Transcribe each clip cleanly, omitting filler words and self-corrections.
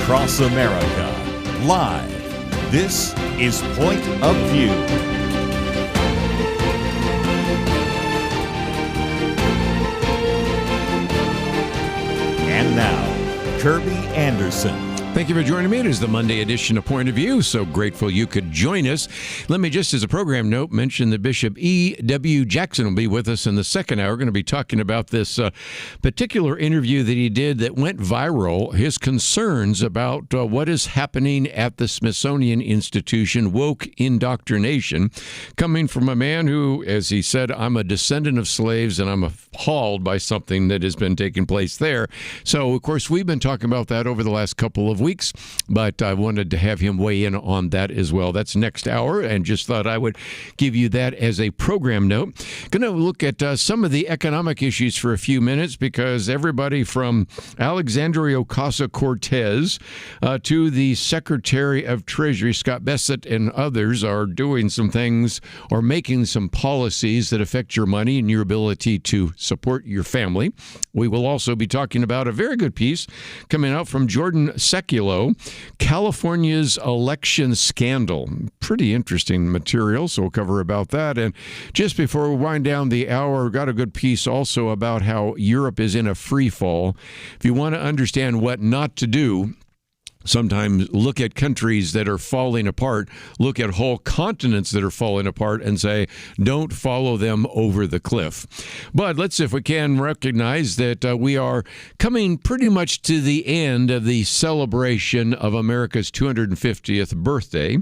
across America. Live, this is Point of View. And now, Kerby Anderson. Thank you for joining me. It is the Monday edition of Point of View. So grateful you could join us. Let me just as a program note mention that Bishop E.W. Jackson will be with us in the second hour. We're going to be talking about this particular interview that he did that went viral, his concerns about what is happening at the Smithsonian Institution, woke indoctrination, coming from a man who, as he said, I'm a descendant of slaves and I'm appalled by something that has been taking place there. So, of course, we've been talking about that over the last couple of weeks, but I wanted to have him weigh in on that as well. That's next hour, and just thought I would give you that as a program note. Going to look at some of the economic issues for a few minutes, because everybody from Alexandria Ocasio-Cortez to the Secretary of Treasury, Scott Bessent, and others are doing some things or making some policies that affect your money and your ability to support your family. We will also be talking about a very good piece coming out from Jordan Seculo, California's election scandal. Pretty interesting material, so we'll cover about that. And just before we wind down the hour, got a good piece also about how Europe is in a free fall. If you want to understand what not to do, sometimes look at countries that are falling apart, look at whole continents that are falling apart and say, don't follow them over the cliff. But let's, if we can, recognize that we are coming pretty much to the end of the celebration of America's 250th birthday.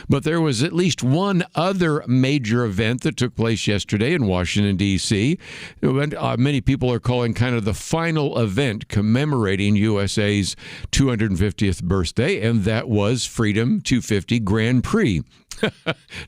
But there was at least one other major event that took place yesterday in Washington, D.C. Many people are calling kind of the final event commemorating USA's 250th birthday, and that was Freedom 250 Grand Prix.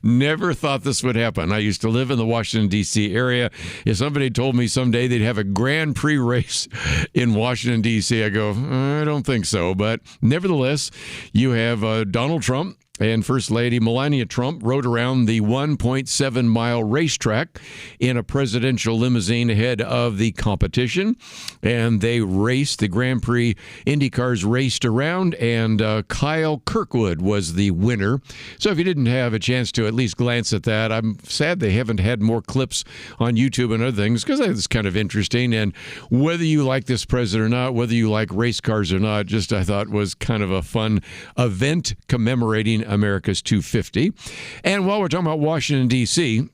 Never thought this would happen. I used to live in the Washington, D.C. area. If somebody told me someday they'd have a Grand Prix race in Washington, D.C., I go, I don't think so. But nevertheless, you have Donald Trump and First Lady Melania Trump rode around the 1.7-mile racetrack in a presidential limousine ahead of the competition. And they raced, the Grand Prix IndyCars raced around, and Kyle Kirkwood was the winner. So if you didn't have a chance to at least glance at that, I'm sad they haven't had more clips on YouTube and other things, because it's kind of interesting. And whether you like this president or not, whether you like race cars or not, just I thought was kind of a fun event commemorating America's 250. And while we're talking about Washington, D.C.,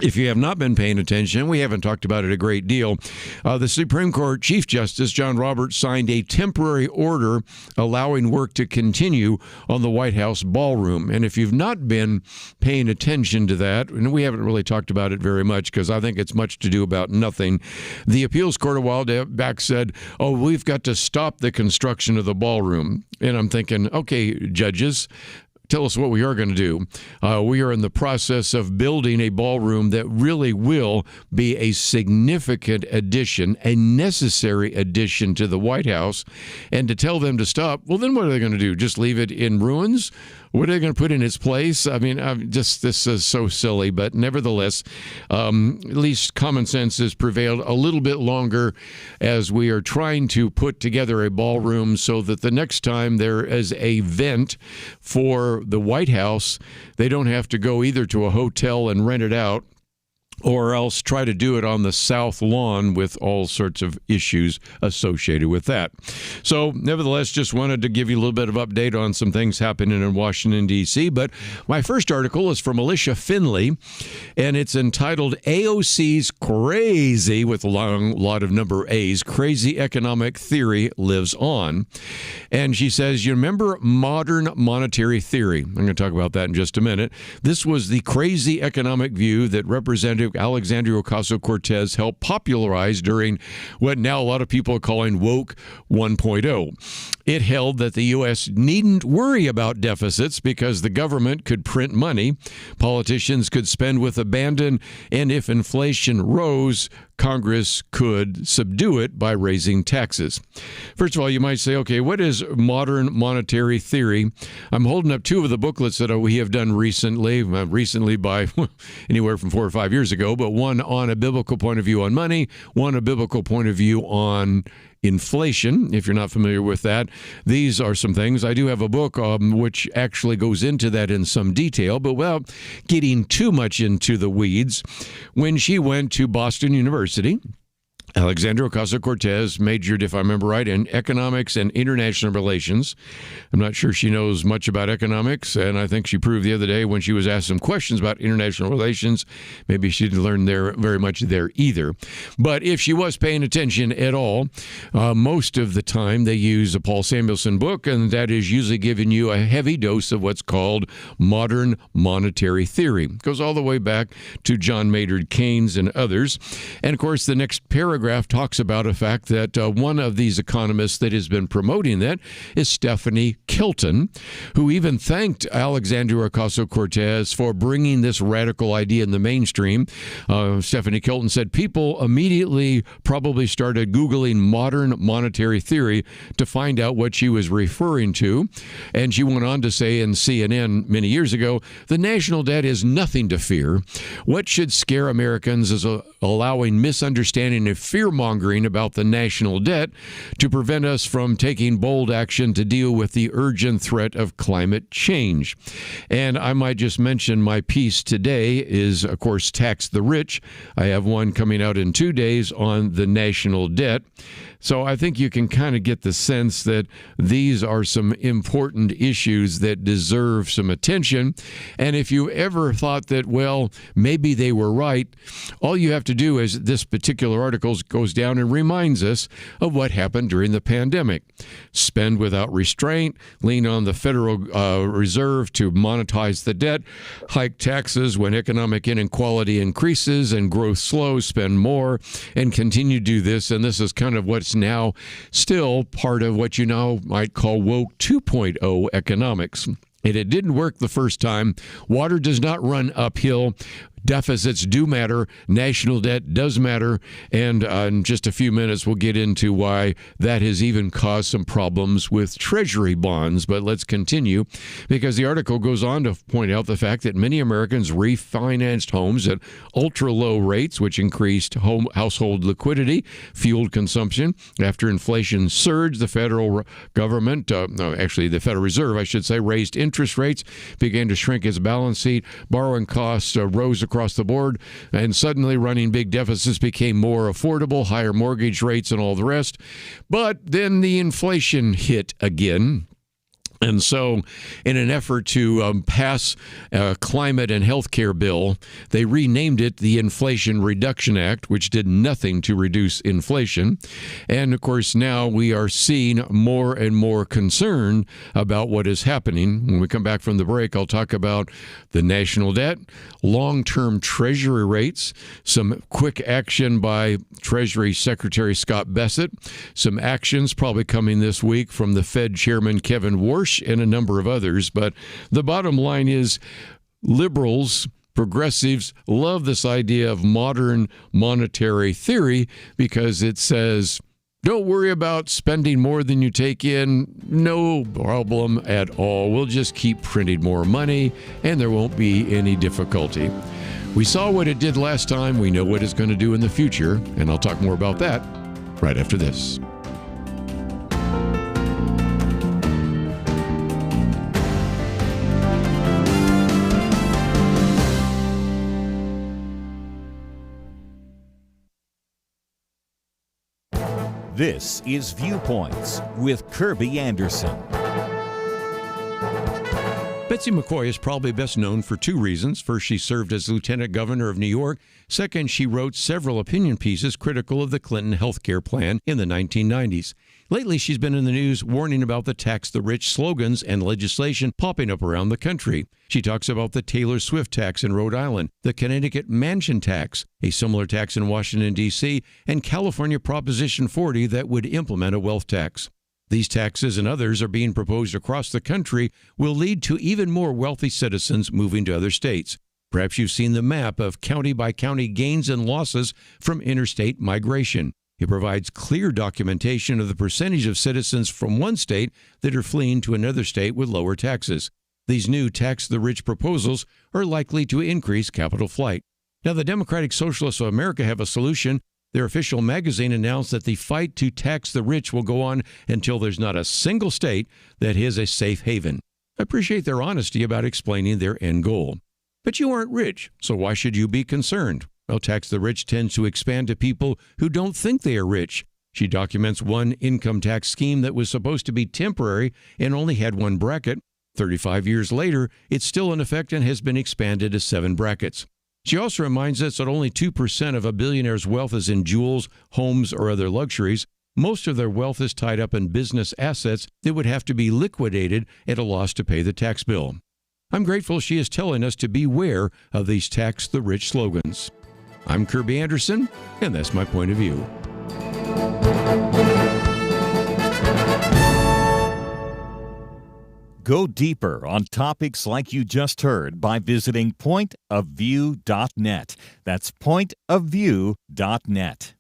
if you have not been paying attention, we haven't talked about it a great deal. The Supreme Court Chief Justice John Roberts signed a temporary order allowing work to continue on the White House ballroom. And if you've not been paying attention to that, and we haven't really talked about it very much because I think it's much to do about nothing, the appeals court a while back said, oh, we've got to stop the construction of the ballroom. And I'm thinking, okay, judges, tell us what we are going to do. We are in the process of building a ballroom that really will be a significant addition, a necessary addition to the White House. And to tell them to stop, well, then what are they going to do? Just leave it in ruins? What are they going to put in its place? I mean, this is so silly, but nevertheless, at least common sense has prevailed a little bit longer as we are trying to put together a ballroom so that the next time there is an event for the White House, they don't have to go either to a hotel and rent it out, or else try to do it on the South Lawn with all sorts of issues associated with that. So, nevertheless, just wanted to give you a little bit of update on some things happening in Washington, D.C. But my first article is from Alicia Finley, and it's entitled AOC's Crazy, with a lot of number A's, Crazy Economic Theory Lives On. And she says, you remember modern monetary theory? I'm going to talk about that in just a minute. This was the crazy economic view that Representative Alexandria Ocasio-Cortez helped popularize during what now a lot of people are calling woke 1.0. It held that the U.S. needn't worry about deficits because the government could print money, politicians could spend with abandon, and if inflation rose, Congress could subdue it by raising taxes. First of all, you might say, okay, what is modern monetary theory? I'm holding up two of the booklets that we have done recently by anywhere from 4 or 5 years ago, but one on a biblical point of view on money, one a biblical point of view on inflation. If you're not familiar with that, these are some things. I do have a book which actually goes into that in some detail, but without getting too much into the weeds, when she went to Boston University, Alexandria Ocasio-Cortez majored, if I remember right, in economics and international relations. I'm not sure she knows much about economics, and I think she proved the other day when she was asked some questions about international relations, maybe she didn't learn there very much there either. But if she was paying attention at all, most of the time they use a Paul Samuelson book, and that is usually giving you a heavy dose of what's called modern monetary theory. It goes all the way back to John Maynard Keynes and others. And of course, the next paragraph talks about a fact that one of these economists that has been promoting that is Stephanie Kelton, who even thanked Alexandria Ocasio-Cortez for bringing this radical idea in the mainstream. Stephanie Kelton said people immediately probably started Googling modern monetary theory to find out what she was referring to. And she went on to say in CNN many years ago, the national debt is nothing to fear. What should scare Americans is allowing misunderstanding and fear-mongering about the national debt to prevent us from taking bold action to deal with the urgent threat of climate change. And I might just mention my piece today is, of course, Tax the Rich. I have one coming out in 2 days on the national debt. So I think you can kind of get the sense that these are some important issues that deserve some attention. And if you ever thought that, well, maybe they were right, all you have to do is this particular article goes down and reminds us of what happened during the pandemic. Spend without restraint, lean on the Federal Reserve to monetize the debt, hike taxes when economic inequality increases and growth slows, spend more, and continue to do this. And this is kind of what's now still part of what you now might call woke 2.0 economics. And it didn't work the first time. Water does not run uphill. Deficits do matter. National debt does matter. And in just a few minutes, we'll get into why that has even caused some problems with Treasury bonds. But let's continue, because the article goes on to point out the fact that many Americans refinanced homes at ultra-low rates, which increased household liquidity, fueled consumption. After inflation surged, the federal government, the Federal Reserve, I should say, raised interest rates, began to shrink its balance sheet. Borrowing costs rose across the board, and suddenly running big deficits became more affordable, higher mortgage rates and all the rest. But then the inflation hit again. And so in an effort to pass a climate and health care bill, they renamed it the Inflation Reduction Act, which did nothing to reduce inflation. And, of course, now we are seeing more and more concern about what is happening. When we come back from the break, I'll talk about the national debt, long-term Treasury rates, some quick action by Treasury Secretary Scott Bessent, some actions probably coming this week from the Fed Chairman Kevin Warsh, and a number of others. But the bottom line is liberals, progressives love this idea of modern monetary theory because it says, don't worry about spending more than you take in. No problem at all. We'll just keep printing more money and there won't be any difficulty. We saw what it did last time. We know what it's going to do in the future. And I'll talk more about that right after this. This is Viewpoints with Kerby Anderson. Betsy McCoy is probably best known for two reasons. First, she served as Lieutenant Governor of New York. Second, she wrote several opinion pieces critical of the Clinton health care plan in the 1990s. Lately, she's been in the news warning about the tax the rich slogans and legislation popping up around the country. She talks about the Taylor Swift tax in Rhode Island, the Connecticut mansion tax, a similar tax in Washington, D.C., and California Proposition 40 that would implement a wealth tax. These taxes and others are being proposed across the country will lead to even more wealthy citizens moving to other states. Perhaps you've seen the map of county-by-county gains and losses from interstate migration. It provides clear documentation of the percentage of citizens from one state that are fleeing to another state with lower taxes. These new tax-the-rich proposals are likely to increase capital flight. Now, the Democratic Socialists of America have a solution. Their official magazine announced that the fight to tax the rich will go on until there's not a single state that is a safe haven. I appreciate their honesty about explaining their end goal. But you aren't rich, so why should you be concerned? Well, tax the rich tends to expand to people who don't think they are rich. She documents one income tax scheme that was supposed to be temporary and only had one bracket. 35 years later, it's still in effect and has been expanded to 7 brackets. She also reminds us that only 2% of a billionaire's wealth is in jewels, homes, or other luxuries. Most of their wealth is tied up in business assets that would have to be liquidated at a loss to pay the tax bill. I'm grateful she is telling us to beware of these tax the rich slogans. I'm Kerby Anderson, and that's my point of view. Go deeper on topics like you just heard by visiting pointofview.net. That's pointofview.net.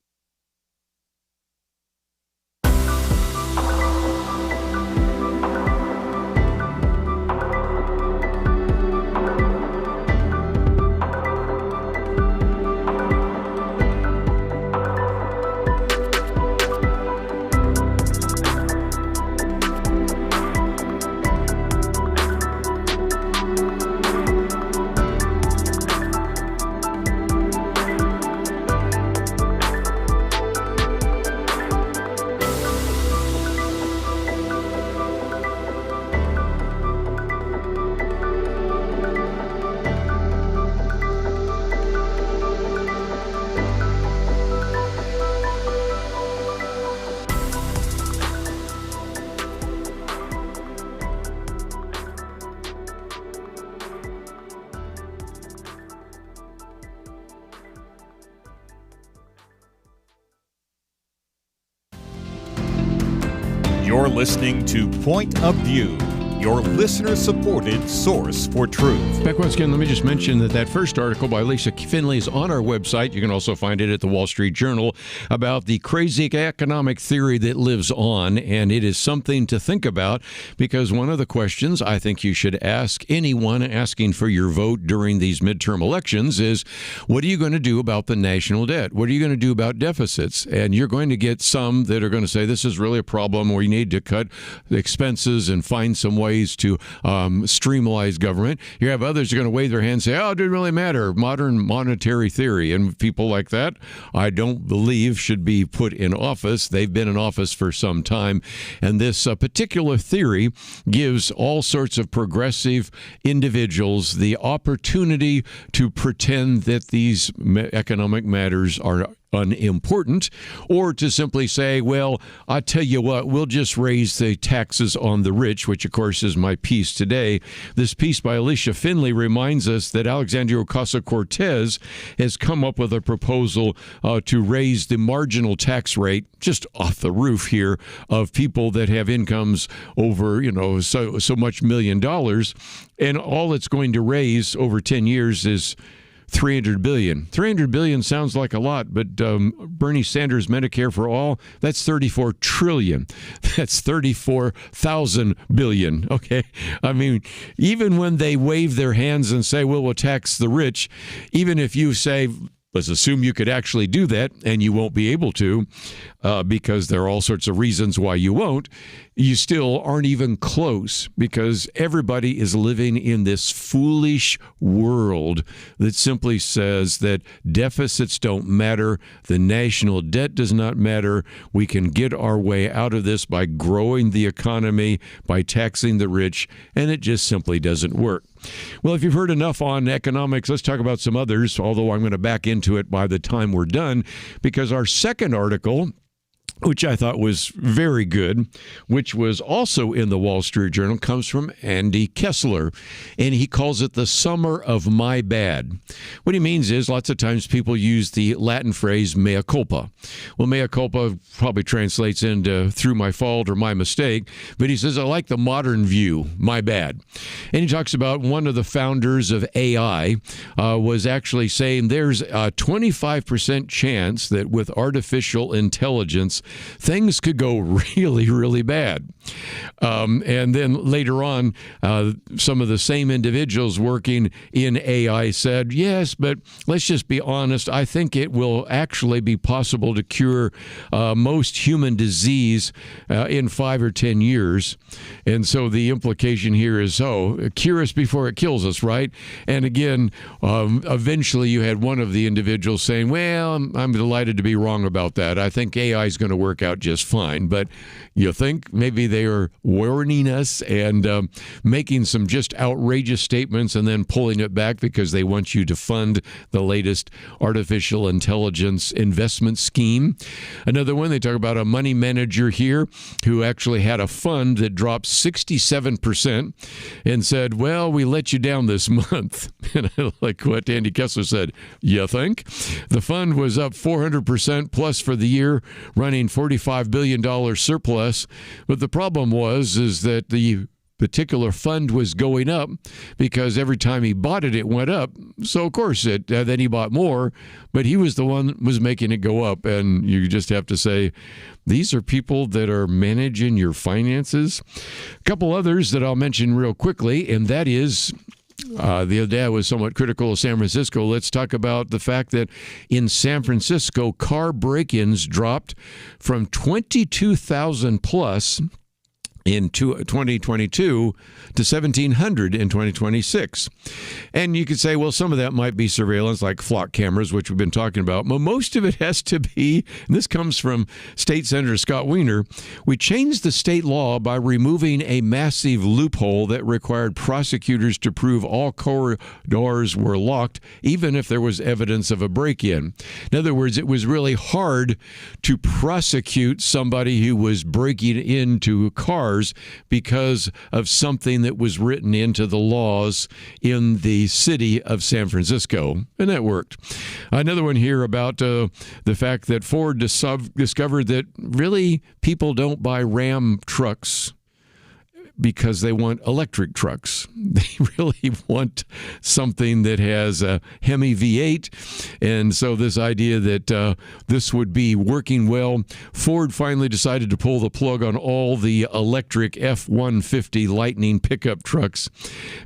You're listening to Point of View, your listener-supported source for truth. Back once again, let me just mention that first article by Lisa Finley is on our website. You can also find it at the Wall Street Journal about the crazy economic theory that lives on, and it is something to think about because one of the questions I think you should ask anyone asking for your vote during these midterm elections is, what are you going to do about the national debt? What are you going to do about deficits? And you're going to get some that are going to say this is really a problem, or you need to cut expenses and find some ways to streamline government. You have others who are going to wave their hands and say, oh, it didn't really matter. Modern monetary theory. And people like that, I don't believe should be put in office. They've been in office for some time. And this particular theory gives all sorts of progressive individuals the opportunity to pretend that these economic matters are unimportant, or to simply say, well, I tell you what, we'll just raise the taxes on the rich, which of course is my piece today. This piece by Alicia Finley reminds us that Alexandria Ocasio-Cortez has come up with a proposal to raise the marginal tax rate just off the roof here of people that have incomes over, so much $1 million. And all it's going to raise over 10 years is $300 billion. $300 billion sounds like a lot, but Bernie Sanders' Medicare for All, that's $34 trillion. That's 34,000 billion. Okay. I mean, even when they wave their hands and say, well, we'll tax the rich, even if you say, let's assume you could actually do that, and you won't be able to because there are all sorts of reasons why you won't, you still aren't even close because everybody is living in this foolish world that simply says that deficits don't matter, the national debt does not matter, we can get our way out of this by growing the economy, by taxing the rich, and it just simply doesn't work. Well, if you've heard enough on economics, let's talk about some others, although I'm going to back into it by the time we're done, because our second article, which I thought was very good, which was also in the Wall Street Journal, comes from Andy Kessler, and he calls it the summer of my bad. What he means is lots of times people use the Latin phrase mea culpa. Well, mea culpa probably translates into through my fault or my mistake, but he says, I like the modern view, my bad. And he talks about one of the founders of AI was actually saying there's a 25% chance that with artificial intelligence, things could go really, really bad. And then later on, some of the same individuals working in AI said, yes, but let's just be honest. I think it will actually be possible to cure most human disease in 5 or 10 years. And so the implication here is, cure us before it kills us, right? And again, eventually you had one of the individuals saying, well, I'm delighted to be wrong about that. I think AI is going to work out just fine. But you think maybe they are warning us and making some just outrageous statements and then pulling it back because they want you to fund the latest artificial intelligence investment scheme. Another one, they talk about a money manager here who actually had a fund that dropped 67% and said, well, we let you down this month. And I like what Andy Kessler said, you think? The fund was up 400% plus for the year, running $45 billion surplus. But the problem is that the particular fund was going up because every time he bought it, it went up. So, of course, then he bought more, but he was the one that was making it go up. And you just have to say, these are people that are managing your finances. A couple others that I'll mention real quickly, and that is the other day I was somewhat critical of San Francisco. Let's talk about the fact that in San Francisco, car break-ins dropped from 22,000 plus in 2022 to 1,700 in 2026. And you could say, well, some of that might be surveillance like flock cameras, which we've been talking about. But most of it has to be, and this comes from State Senator Scott Wiener, we changed the state law by removing a massive loophole that required prosecutors to prove all corridors were locked, even if there was evidence of a break-in. In other words, it was really hard to prosecute somebody who was breaking into cars because of something that was written into the laws in the city of San Francisco. And that worked. Another one here about the fact that Ford discovered that really people don't buy Ram trucks because they want electric trucks. They really want something that has a Hemi V8. And so this idea that this would be working well, Ford finally decided to pull the plug on all the electric F-150 Lightning pickup trucks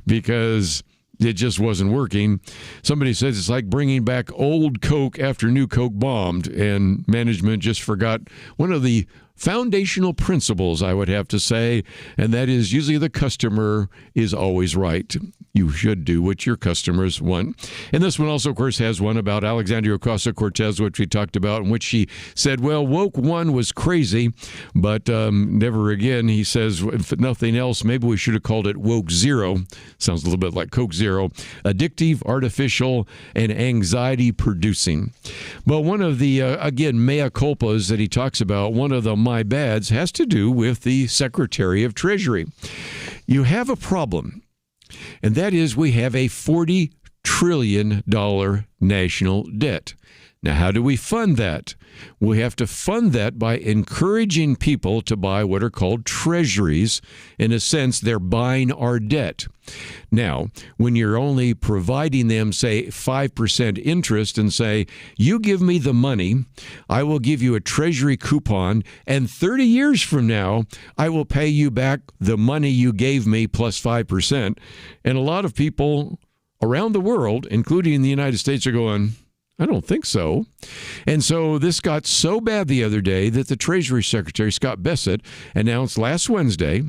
because it just wasn't working. Somebody says it's like bringing back old Coke after new Coke bombed, and management just forgot one of the foundational principles, I would have to say, and that is usually the customer is always right. You should do what your customers want. And this one also, of course, has one about Alexandria Ocasio-Cortez, which we talked about, in which she said, well, woke one was crazy, but never again. He says, if nothing else, maybe we should have called it woke zero. Sounds a little bit like Coke Zero. Addictive, artificial, and anxiety producing. But one of the, again, mea culpas that he talks about, one of the my bads has to do with the Secretary of Treasury. You have a problem, and that is we have a $40 trillion national debt. Now, how do we fund that? We have to fund that by encouraging people to buy what are called treasuries. In a sense, they're buying our debt. Now, when you're only providing them, say, 5% interest and say, you give me the money, I will give you a treasury coupon, and 30 years from now, I will pay you back the money you gave me plus 5%. And a lot of people around the world, including the United States, are going, I don't think so. And so this got so bad the other day that the Treasury Secretary, Scott Bessent, announced last Wednesday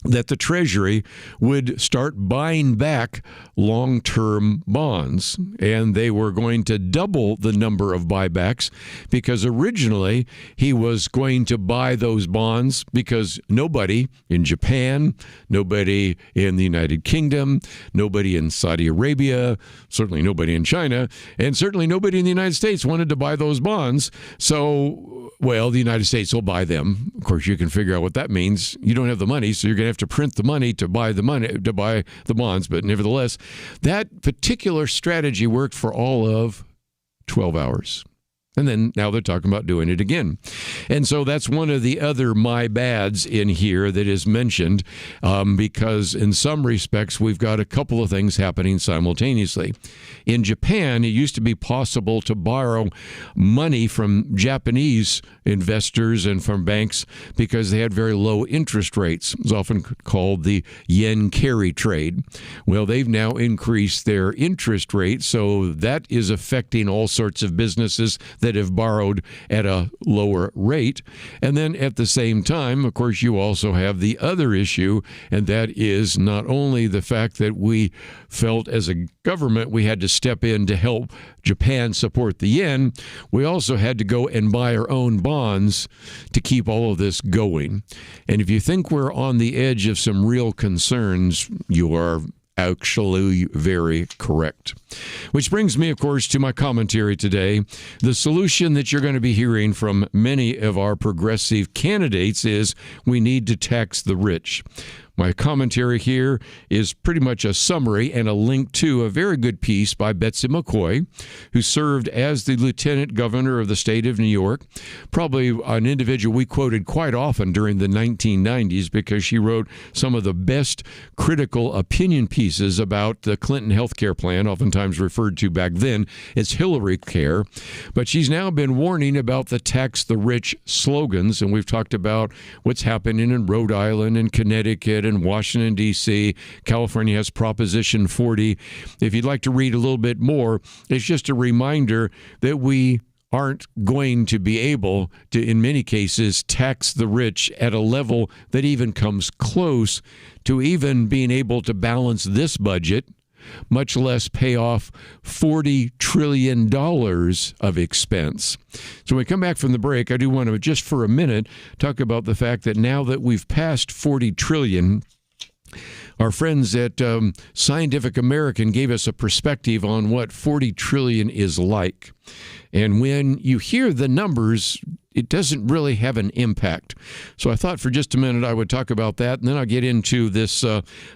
that the Treasury would start buying back long-term bonds, and they were going to double the number of buybacks because originally he was going to buy those bonds because nobody in Japan, nobody in the United Kingdom, nobody in Saudi Arabia, certainly nobody in China, and certainly nobody in the United States wanted to buy those bonds. So, well, the United States will buy them. Of course, you can figure out what that means. You don't have the money, so you're going to have to print the money to buy the bonds. But nevertheless, that particular strategy worked for all of 12 hours. And then now they're talking about doing it again. And so that's one of the other my bads in here that is mentioned, because in some respects we've got a couple of things happening simultaneously. In Japan, it used to be possible to borrow money from Japanese investors and from banks because they had very low interest rates. It's often called the yen carry trade. Well, they've now increased their interest rate, so that is affecting all sorts of businesses that have borrowed at a lower rate. And then at the same time, of course, you also have the other issue, and that is not only the fact that we felt as a government we had to step in to help Japan support the yen, we also had to go and buy our own bonds to keep all of this going. And if you think we're on the edge of some real concerns, you are actually very correct. Which brings me, of course, to my commentary today. The solution that you're going to be hearing from many of our progressive candidates is we need to tax the rich. My commentary here is pretty much a summary and a link to a very good piece by Betsy McCoy, who served as the lieutenant governor of the state of New York, probably an individual we quoted quite often during the 1990s because she wrote some of the best critical opinion pieces about the Clinton health care plan, oftentimes referred to back then as Hillary Care. But she's now been warning about the tax the rich slogans, and we've talked about what's happening in Rhode Island and Connecticut in Washington, D.C. California has Proposition 40. If you'd like to read a little bit more, it's just a reminder that we aren't going to be able to, in many cases, tax the rich at a level that even comes close to even being able to balance this budget, much less pay off $40 trillion of expense. So when we come back from the break, I do want to just for a minute talk about the fact that now that we've passed $40 trillion, our friends at Scientific American gave us a perspective on what $40 trillion is like. And when you hear the numbers, it doesn't really have an impact. So I thought for just a minute I would talk about that, and then I'll get into this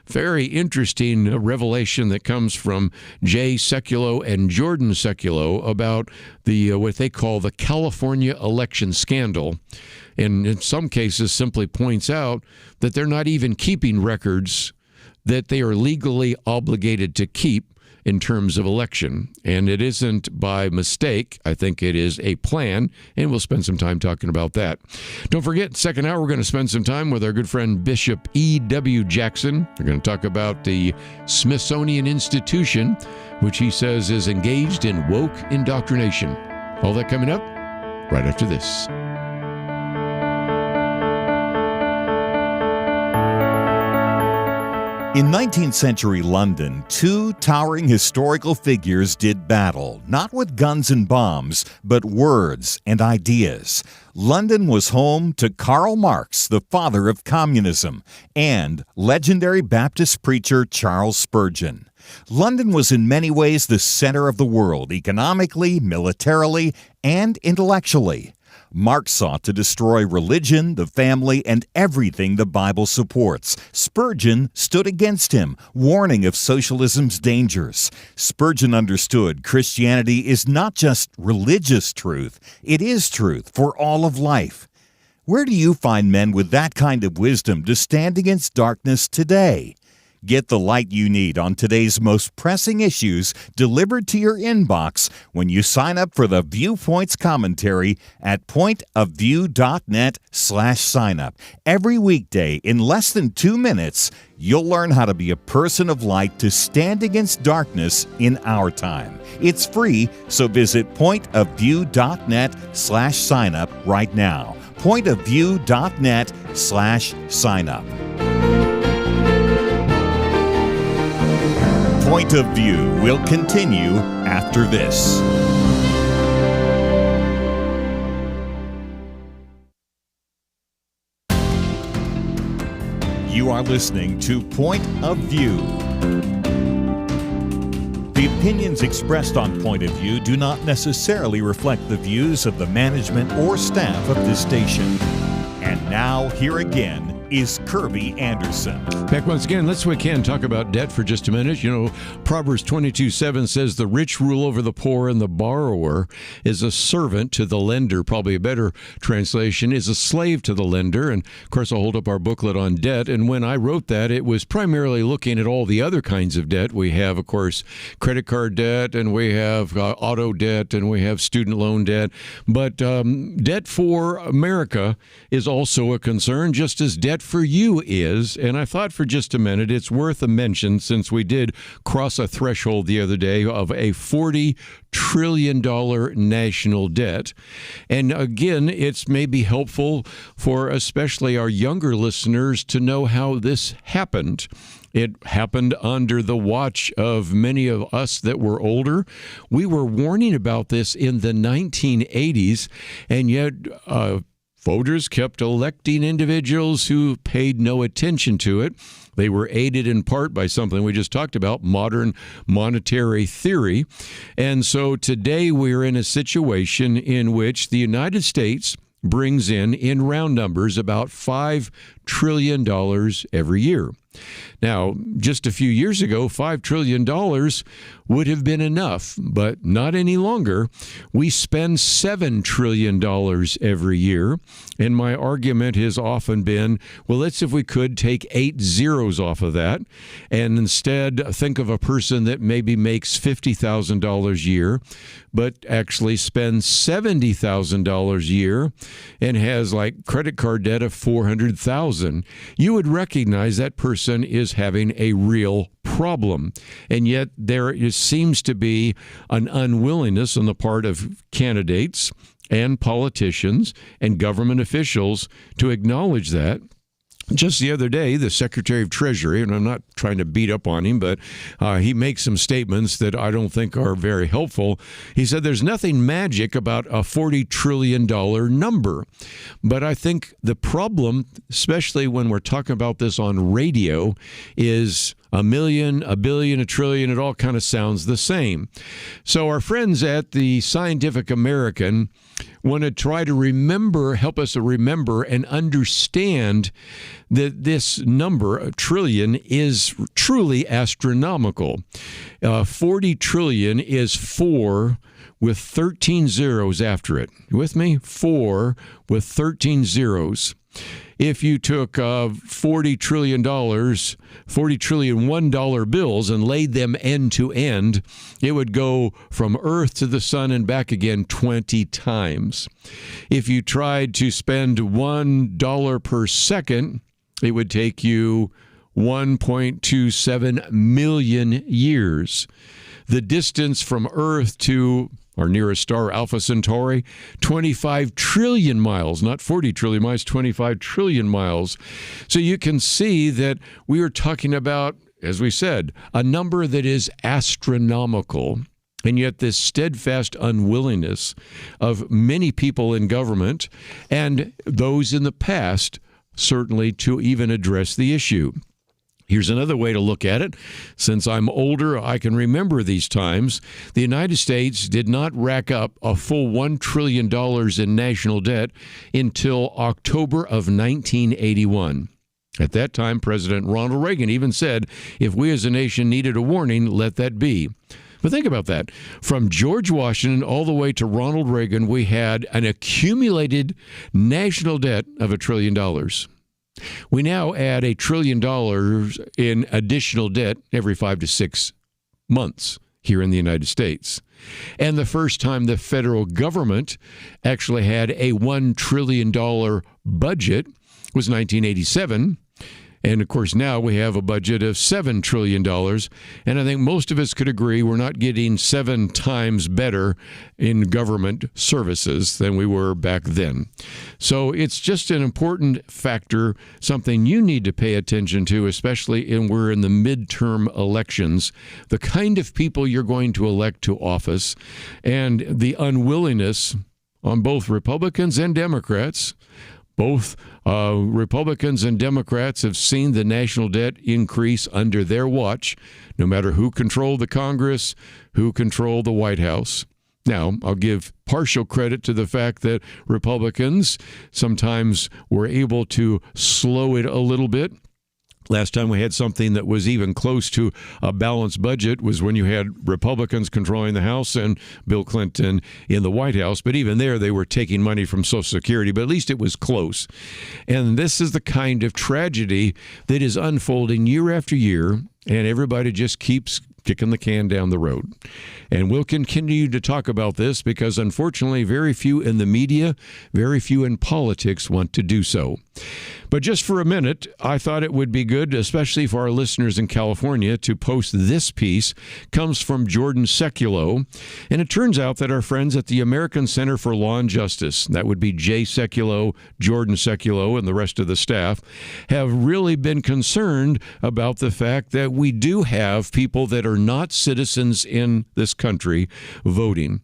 very interesting revelation that comes from Jay Sekulow and Jordan Sekulow about the what they call the California election scandal. And in some cases simply points out that they're not even keeping records that they are legally obligated to keep in terms of election. And it isn't by mistake. I think it is a plan, and we'll spend some time talking about that. Don't forget, second hour, we're going to spend some time with our good friend Bishop E.W. Jackson. We're going to talk about the Smithsonian Institution, which he says is engaged in woke indoctrination. All that coming up right after this. In 19th century London, two towering historical figures did battle, not with guns and bombs, but words and ideas. London was home to Karl Marx, the father of communism, and legendary Baptist preacher Charles Spurgeon. London was in many ways the center of the world, economically, militarily, and intellectually. Marx sought to destroy religion, the family, and everything the Bible supports. Spurgeon stood against him, warning of socialism's dangers. Spurgeon understood Christianity is not just religious truth, it is truth for all of life. Where do you find men with that kind of wisdom to stand against darkness today? Get the light you need on today's most pressing issues delivered to your inbox when you sign up for the Viewpoints commentary at pointofview.net/signup. Every weekday, in less than 2 minutes, you'll learn how to be a person of light to stand against darkness in our time. It's free, so visit pointofview.net/signup right now. pointofview.net/signup. Point of View will continue after this. You are listening to Point of View. The opinions expressed on Point of View do not necessarily reflect the views of the management or staff of this station. And now, here again is Kerby Anderson. Back once again, let's we can talk about debt for just a minute. You know, Proverbs 22:7 says the rich rule over the poor and the borrower is a servant to the lender. Probably a better translation is a slave to the lender. And of course, I'll hold up our booklet on debt. And when I wrote that, it was primarily looking at all the other kinds of debt. We have, of course, credit card debt, and we have auto debt, and we have student loan debt. But debt for America is also a concern, just as debt for you is. And I thought for just a minute it's worth a mention, since we did cross a threshold the other day of a $40 trillion national debt. And again, it's maybe helpful for especially our younger listeners to know how this happened. It happened under the watch of many of us that were older. We were warning about this in the 1980s, and yet voters kept electing individuals who paid no attention to it. They were aided in part by something we just talked about, modern monetary theory. And so today we're in a situation in which the United States brings in round numbers, about $5 trillion every year. Now, just a few years ago, $5 trillion would have been enough, but not any longer. We spend $7 trillion every year, and my argument has often been, well, let's, if we could, take 8 zeros off of that, and instead think of a person that maybe makes $50,000 a year, but actually spends $70,000 a year and has like credit card debt of $400,000. You would recognize that person is having a real problem. And yet there seems to be an unwillingness on the part of candidates and politicians and government officials to acknowledge that. Just the other day, the Secretary of Treasury, and I'm not trying to beat up on him, but he makes some statements that I don't think are very helpful. He said there's nothing magic about a $40 trillion number. But I think the problem, especially when we're talking about this on radio, is a million, a billion, a trillion. It all kind of sounds the same. So our friends at the Scientific American want to try to help us remember and understand that this number, a trillion, is truly astronomical. 40 trillion is 4 with 13 zeros after it. You with me? 4 with 13 zeros. If you took $40 trillion $1 bills and laid them end to end, it would go from Earth to the sun and back again 20 times. If you tried to spend $1 per second, it would take you 1.27 million years. The distance from Earth to our nearest star, Alpha Centauri, 25 trillion miles, not 40 trillion miles, 25 trillion miles. So you can see that we are talking about, as we said, a number that is astronomical. And yet this steadfast unwillingness of many people in government and those in the past, certainly, to even address the issue. Here's another way to look at it. Since I'm older, I can remember these times. The United States did not rack up a full $1 trillion in national debt until October of 1981. At that time, President Ronald Reagan even said, if we as a nation needed a warning, let that be. But think about that. From George Washington all the way to Ronald Reagan, we had an accumulated national debt of $1 trillion. We now add $1 trillion in additional debt every 5 to 6 months here in the United States. And the first time the federal government actually had a $1 trillion budget was 1987. And of course, now we have a budget of $7 trillion. And I think most of us could agree we're not getting 7 times better in government services than we were back then. So it's just an important factor, something you need to pay attention to, especially we're in the midterm elections, the kind of people you're going to elect to office, and the unwillingness on both Republicans and Democrats. Both Republicans and Democrats have seen the national debt increase under their watch, no matter who controlled the Congress, who controlled the White House. Now, I'll give partial credit to the fact that Republicans sometimes were able to slow it a little bit. Last time we had something that was even close to a balanced budget was when you had Republicans controlling the House and Bill Clinton in the White House. But even there, they were taking money from Social Security, but at least it was close. And this is the kind of tragedy that is unfolding year after year, and everybody just keeps kicking the can down the road. And we'll continue to talk about this because, unfortunately, very few in the media, very few in politics want to do so. But just for a minute, I thought it would be good, especially for our listeners in California, to post this piece. Comes from Jordan Sekulow, and it turns out that our friends at the American Center for Law and Justice, that would be Jay Sekulow, Jordan Sekulow, and the rest of the staff, have really been concerned about the fact that we do have people that are not citizens in this country voting.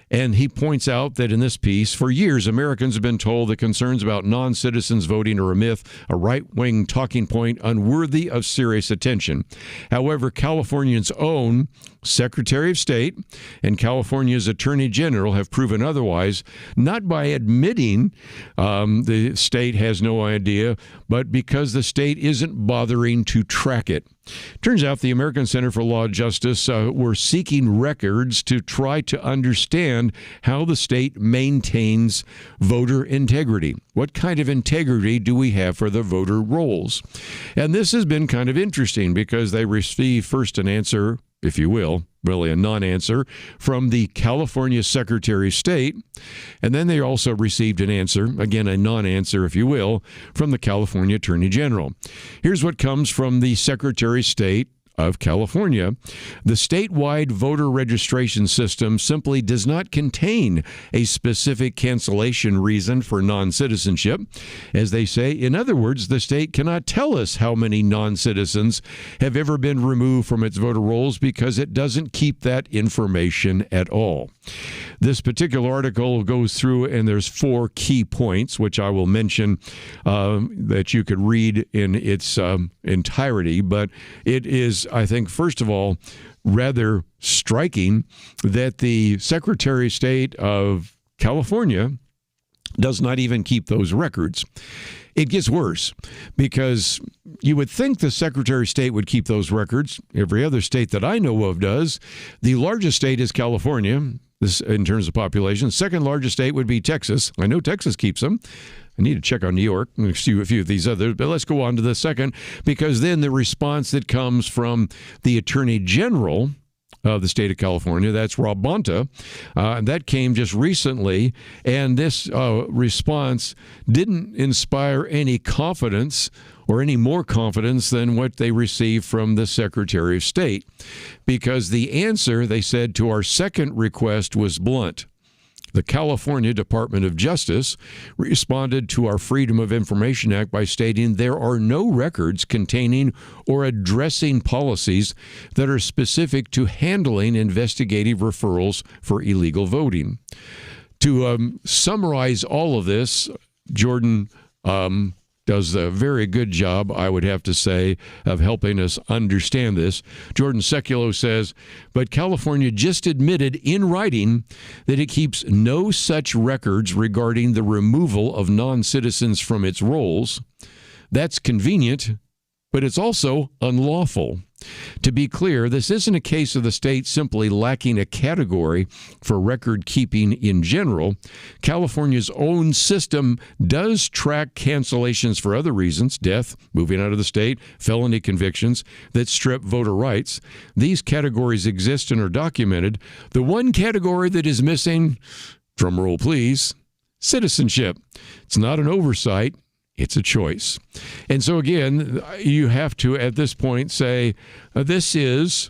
And he points out that in this piece, for years, Americans have been told that concerns about non-citizens voting are a myth, a right-wing talking point unworthy of serious attention. However, California's own Secretary of State and California's Attorney General have proven otherwise, not by admitting the state has no idea, but because the state isn't bothering to track it. Turns out the American Center for Law and Justice were seeking records to try to understand how the state maintains voter integrity. What kind of integrity do we have for the voter rolls? And this has been kind of interesting because they received first an answer, if you will, really a non-answer, from the California Secretary of State. And then they also received an answer, again, a non-answer, if you will, from the California Attorney General. Here's what comes from the Secretary of State of California. The statewide voter registration system simply does not contain a specific cancellation reason for non-citizenship. As they say, in other words, the state cannot tell us how many non-citizens have ever been removed from its voter rolls because it doesn't keep that information at all. This particular article goes through, and there's 4 key points, which I will mention that you could read in its entirety. But it is, I think, first of all, rather striking that the Secretary of State of California does not even keep those records. It gets worse because you would think the Secretary of State would keep those records. Every other state that I know of does. The largest state is California, this in terms of population. Second largest state would be Texas. I know Texas keeps them. I need to check on New York and see a few of these others, but let's go on to the second, because then the response that comes from the Attorney General of the state of California, that's Rob Bonta, that came just recently, and this response didn't inspire any confidence or any more confidence than what they received from the Secretary of State, because the answer, they said, to our second request was blunt. The California Department of Justice responded to our Freedom of Information Act by stating there are no records containing or addressing policies that are specific to handling investigative referrals for illegal voting. To summarize all of this, Jordan does a very good job, I would have to say, of helping us understand this. Jordan Sekulow says, but California just admitted in writing that it keeps no such records regarding the removal of non-citizens from its rolls. That's convenient, but it's also unlawful. To be clear, this isn't a case of the state simply lacking a category for record keeping in general. California's own system does track cancellations for other reasons, death, moving out of the state, felony convictions that strip voter rights. These categories exist and are documented. The one category that is missing, drum roll please, citizenship. It's not an oversight. It's a choice. And so, again, you have to, at this point, say, this is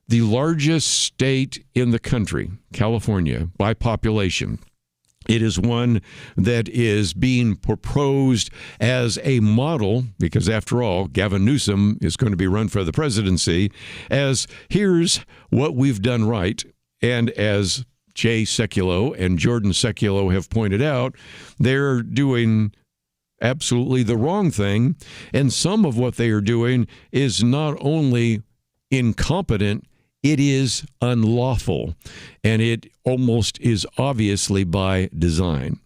the largest state in the country, California, by population. It is one that is being proposed as a model, because after all, Gavin Newsom is going to be run for the presidency, as here's what we've done right. And as Jay Sekulow and Jordan Sekulow have pointed out, they're doing absolutely the wrong thing, and some of what they are doing is not only incompetent, it is unlawful, and it almost is obviously by design.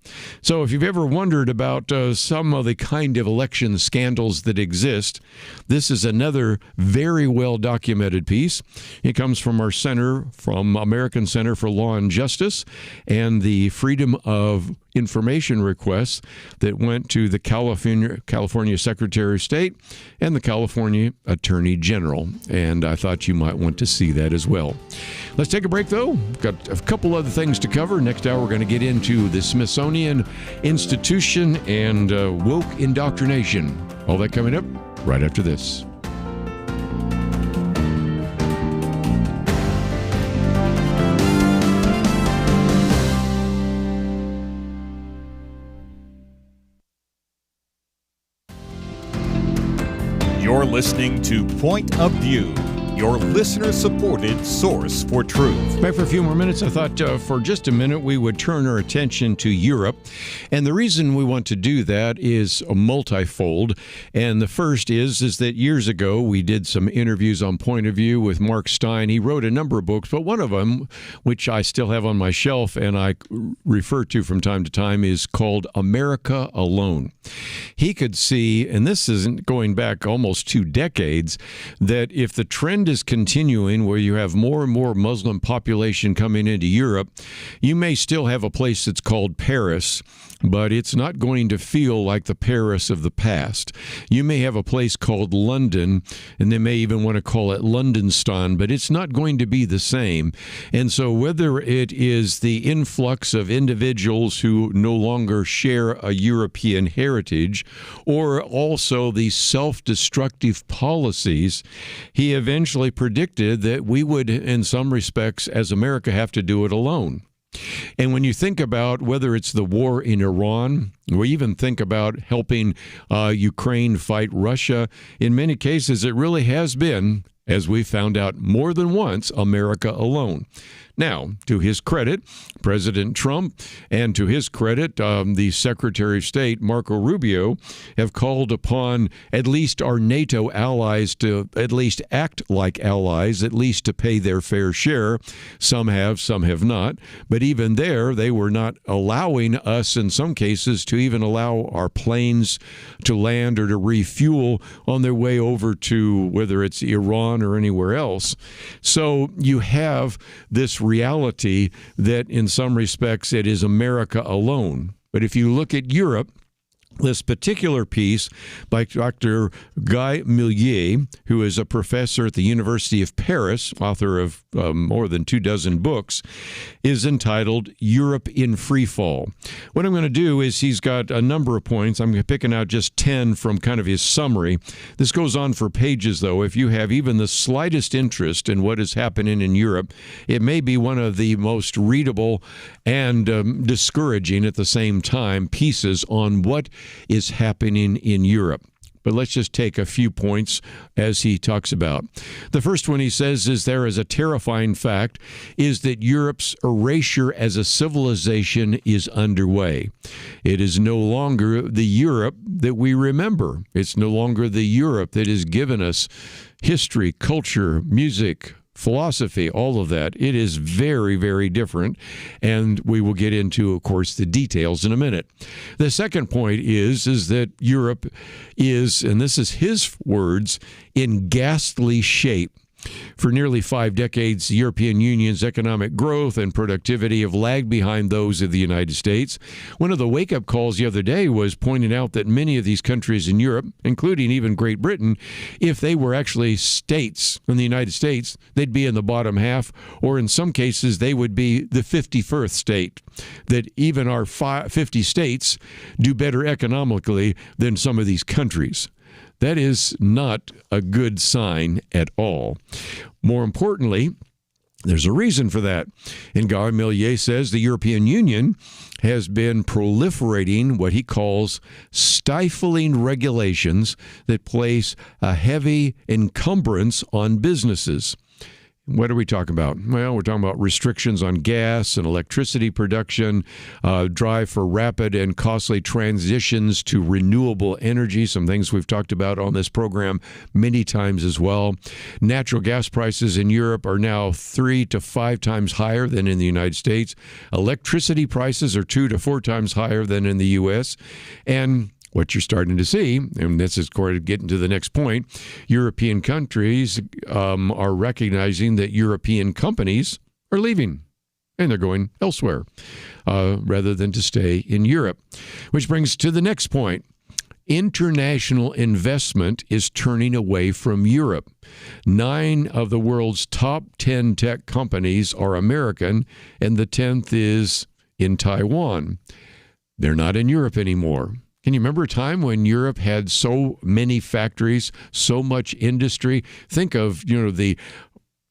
So if you've ever wondered about some of the kind of election scandals that exist, this is another very well documented piece. It comes from our American Center for Law and Justice, and the Freedom of Information requests that went to the California Secretary of State and the California Attorney General. And I thought you might want to see that as well. Let's take a break, though. We've got a couple other things to cover. Next hour, we're going to get into the Smithsonian Institution and woke indoctrination. All that coming up right after this. You're listening to Point of View, your listener-supported source for truth. Back for a few more minutes. I thought for just a minute we would turn our attention to Europe. And the reason we want to do that is multifold. And the first is that years ago we did some interviews on Point of View with Mark Stein. He wrote a number of books, but one of them, which I still have on my shelf and I refer to from time to time, is called America Alone. He could see, and this isn't going back almost 2 decades, that if the trend is continuing where you have more and more Muslim population coming into Europe, you may still have a place that's called Paris, but it's not going to feel like the Paris of the past. You may have a place called London, and they may even want to call it Londonstan, but it's not going to be the same. And so whether it is the influx of individuals who no longer share a European heritage, or also the self-destructive policies, he eventually predicted that we would, in some respects, as America, have to do it alone. And when you think about whether it's the war in Iran, or even think about helping Ukraine fight Russia, in many cases it really has been, as we found out more than once, America alone. Now, to his credit, President Trump, and to his credit, the Secretary of State, Marco Rubio, have called upon at least our NATO allies to at least act like allies, at least to pay their fair share. Some have not. But even there, they were not allowing us, in some cases, to even allow our planes to land or to refuel on their way over to whether it's Iran or anywhere else. So you have this reality that in some respects it is America alone. But if you look at Europe, this particular piece by Dr. Guy Millier, who is a professor at the University of Paris, author of more than 24 books, is entitled Europe in Freefall. What I'm going to do is he's got a number of points. I'm picking out just 10 from kind of his summary. This goes on for pages, though. If you have even the slightest interest in what is happening in Europe, it may be one of the most readable and discouraging at the same time pieces on what is happening in Europe. But let's just take a few points as he talks about. The first one he says is there is a terrifying fact is that Europe's erasure as a civilization is underway. It is no longer the Europe that we remember. It's no longer the Europe that has given us history, culture, music, philosophy, all of that. It is very, very different, and we will get into, of course, the details in a minute. The second point is that Europe is, and this is his words, in ghastly shape. For nearly 5 decades, the European Union's economic growth and productivity have lagged behind those of the United States. One of the wake-up calls the other day was pointing out that many of these countries in Europe, including even Great Britain, if they were actually states in the United States, they'd be in the bottom half, or in some cases, they would be the 51st state. That even our 50 states do better economically than some of these countries. That is not a good sign at all. More importantly, there's a reason for that. And Guy Millier says the European Union has been proliferating what he calls stifling regulations that place a heavy encumbrance on businesses. What are we talking about? Well, we're talking about restrictions on gas and electricity production, drive for rapid and costly transitions to renewable energy, some things we've talked about on this program many times as well. Natural gas prices in Europe are now 3 to 5 times higher than in the United States. Electricity prices are 2 to 4 times higher than in the U.S. And what you're starting to see, and this is getting to the next point, European countries are recognizing that European companies are leaving and they're going elsewhere rather than to stay in Europe. Which brings to the next point. International investment is turning away from Europe. 9 of the world's top 10 tech companies are American, and the 10th is in Taiwan. They're not in Europe anymore. Can you remember a time when Europe had so many factories, so much industry? Think of, the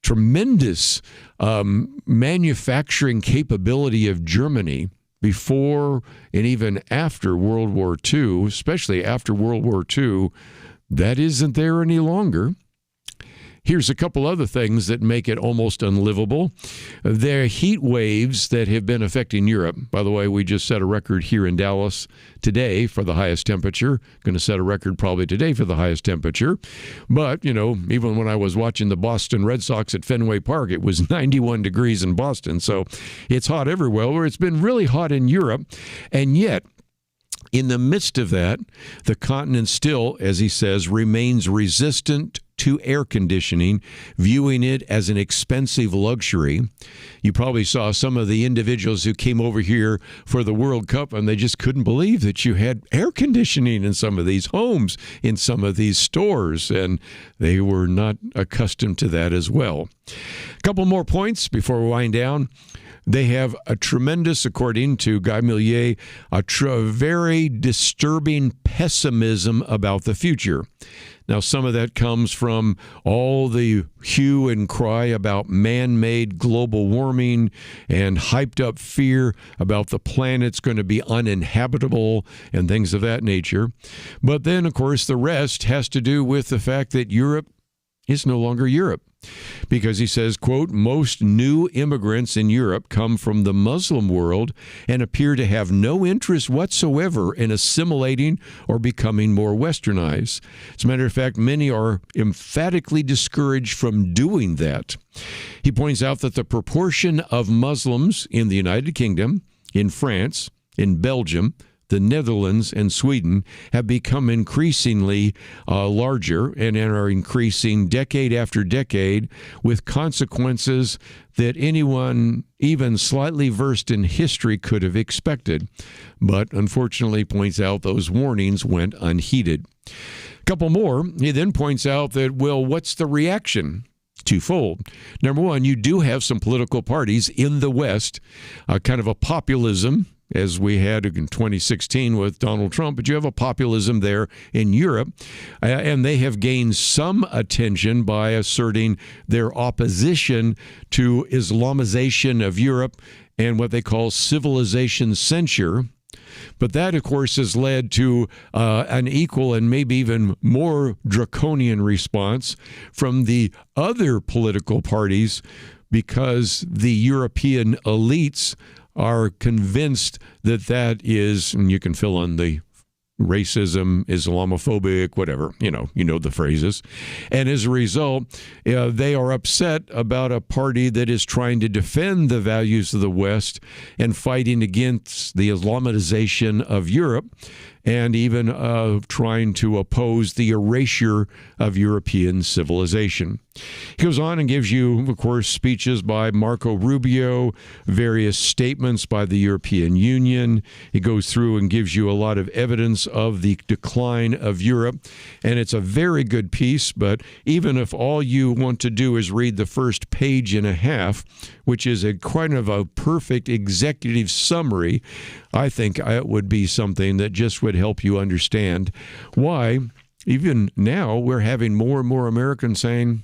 tremendous manufacturing capability of Germany before and even after World War II, especially after World War II. That isn't there any longer. Here's a couple other things that make it almost unlivable. There are heat waves that have been affecting Europe. By the way, we just set a record here in Dallas today for the highest temperature. Going to set a record probably today for the highest temperature. But, even when I was watching the Boston Red Sox at Fenway Park, it was 91 degrees in Boston. So it's hot everywhere. Where it's been really hot in Europe. And yet, in the midst of that, the continent still, as he says, remains resistant to air conditioning, viewing it as an expensive luxury. You probably saw some of the individuals who came over here for the World Cup, and they just couldn't believe that you had air conditioning in some of these homes, in some of these stores, and they were not accustomed to that as well. A couple more points before we wind down. They have a tremendous, according to Guy Millier, very disturbing pessimism about the future. Now, some of that comes from all the hue and cry about man-made global warming and hyped up fear about the planet's going to be uninhabitable and things of that nature. But then, of course, the rest has to do with the fact that Europe is no longer Europe. Because he says, quote, most new immigrants in Europe come from the Muslim world and appear to have no interest whatsoever in assimilating or becoming more westernized. As a matter of fact, many are emphatically discouraged from doing that. He points out that the proportion of Muslims in the United Kingdom, in France, in Belgium, the Netherlands, and Sweden have become increasingly larger and are increasing decade after decade, with consequences that anyone even slightly versed in history could have expected. But unfortunately, points out those warnings went unheeded. A couple more. He then points out that, well, what's the reaction? Twofold. Number one, you do have some political parties in the West, kind of a populism, as we had in 2016 with Donald Trump, but you have a populism there in Europe, and they have gained some attention by asserting their opposition to Islamization of Europe and what they call civilization censure. But that, of course, has led to an equal and maybe even more draconian response from the other political parties, because the European elites are convinced that that is, and you can fill in the racism, Islamophobic, whatever, you know the phrases. And as a result, they are upset about a party that is trying to defend the values of the West and fighting against the Islamization of Europe, and even trying to oppose the erasure of European civilization. He goes on and gives you, of course, speeches by Marco Rubio, various statements by the European Union. He goes through and gives you a lot of evidence of the decline of Europe, and it's a very good piece, but even if all you want to do is read the first page and a half, which is a kind of a perfect executive summary, I think it would be something that just would help you understand why even now we're having more and more Americans saying,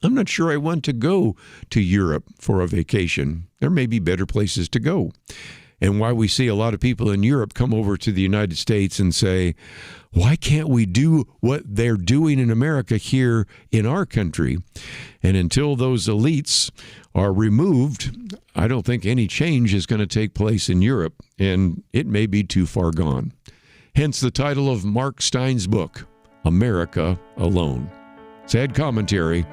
I'm not sure I want to go to Europe for a vacation. There may be better places to go. and why we see a lot of people in Europe come over to the United States and say, why can't we do what they're doing in America here in our country? And until those elites are removed, I don't think any change is going to take place in Europe, and it may be too far gone. Hence the title of Mark Stein's book, America Alone. Sad commentary,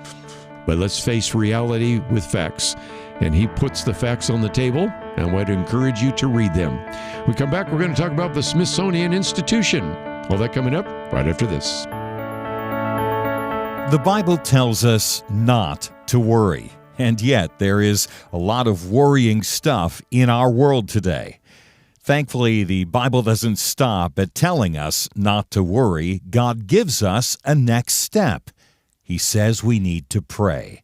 but let's face reality with facts. And he puts the facts on the table, and I want to encourage you to read them. When we come back, we're going to talk about the Smithsonian Institution. All that coming up right after this. The Bible tells us not to worry, and yet there is a lot of worrying stuff in our world today. Thankfully, the Bible doesn't stop at telling us not to worry. God gives us a next step. He says we need to pray.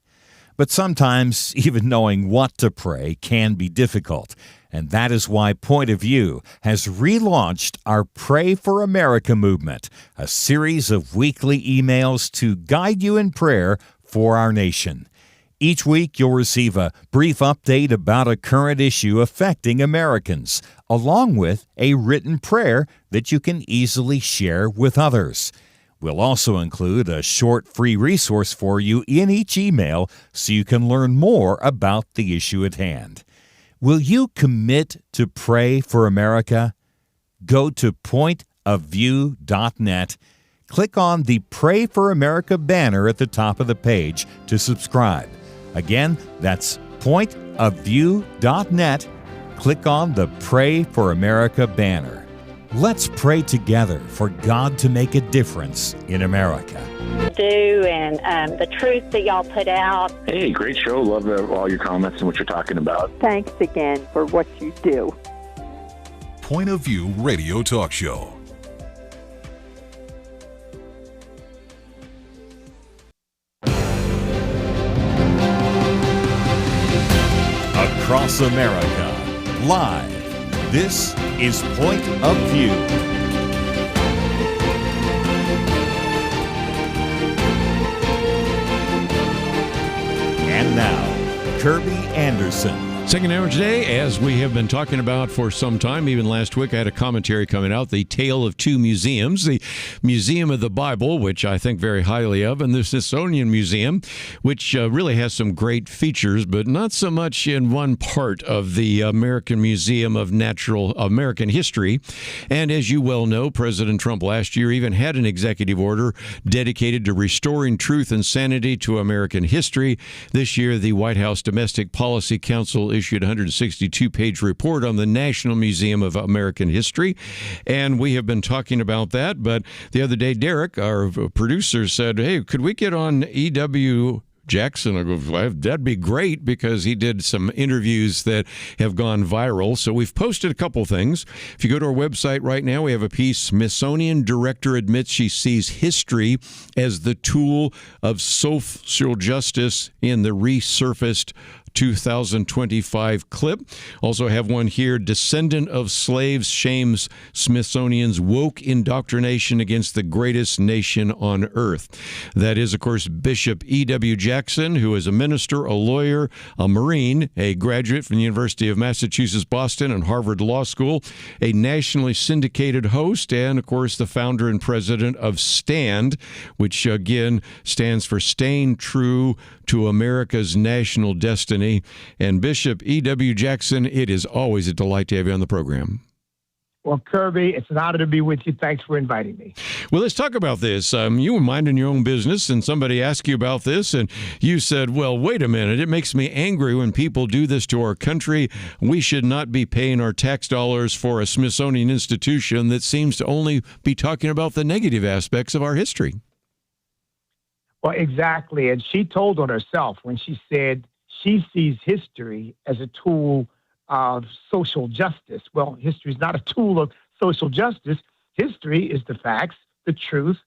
But sometimes even knowing what to pray can be difficult. And that is why Point of View has relaunched our Pray for America movement, a series of weekly emails to guide you in prayer for our nation. Each week, you'll receive a brief update about a current issue affecting Americans, along with a written prayer that you can easily share with others. We'll also include a short free resource for you in each email so you can learn more about the issue at hand. Will you commit to pray for America? Go to pointofview.net. Click on the Pray for America banner at the top of the page to subscribe. Again, that's pointofview.net. Click on the Pray for America banner. Let's pray together for God to make a difference in America. And the truth that y'all put out. Hey, great show. Love all your comments and what you're talking about. Thanks again for what you do. Point of View Radio Talk Show. Across America, live. This is Point of View. And now, Kerby Anderson. Second hour today, as we have been talking about for some time, even last week I had a commentary coming out, the tale of two museums, the Museum of the Bible, which I think very highly of, and the Smithsonian Museum, which really has some great features, but not so much in one part of the American Museum of Natural American History. And as you well know, President Trump last year even had an executive order dedicated to restoring truth and sanity to American history. This year, the White House Domestic Policy Council issued a 162-page report on the National Museum of American History, and we have been talking about that. But the other day, Derek, our producer, said, hey, could we get on E.W. Jackson? I go, well, that'd be great, because he did some interviews that have gone viral. So we've posted a couple things. If you go to our website right now, we have a piece, Smithsonian Director Admits She Sees History as the Tool of Social Justice in the Resurfaced 2025 clip. Also have one here, Descendant of Slaves Shames Smithsonian's Woke Indoctrination Against the Greatest Nation on Earth. That is, of course, Bishop E.W. Jackson, who is a minister, a lawyer, a Marine, a graduate from the University of Massachusetts, Boston, and Harvard Law School, a nationally syndicated host, and, of course, the founder and president of STAND, which, again, stands for Staying True to America's National Destiny. And Bishop E.W. Jackson, it is always a delight to have you on the program. Well, Kerby, it's an honor to be with you. Thanks for inviting me. Well, let's talk about this. You were minding your own business, and somebody asked you about this, and you said, well, wait a minute. It makes me angry when people do this to our country. We should not be paying our tax dollars for a Smithsonian institution that seems to only be talking about the negative aspects of our history. Well, exactly. And she told on herself when she said she sees history as a tool of social justice. Well, history is not a tool of social justice. History is the facts, the truth.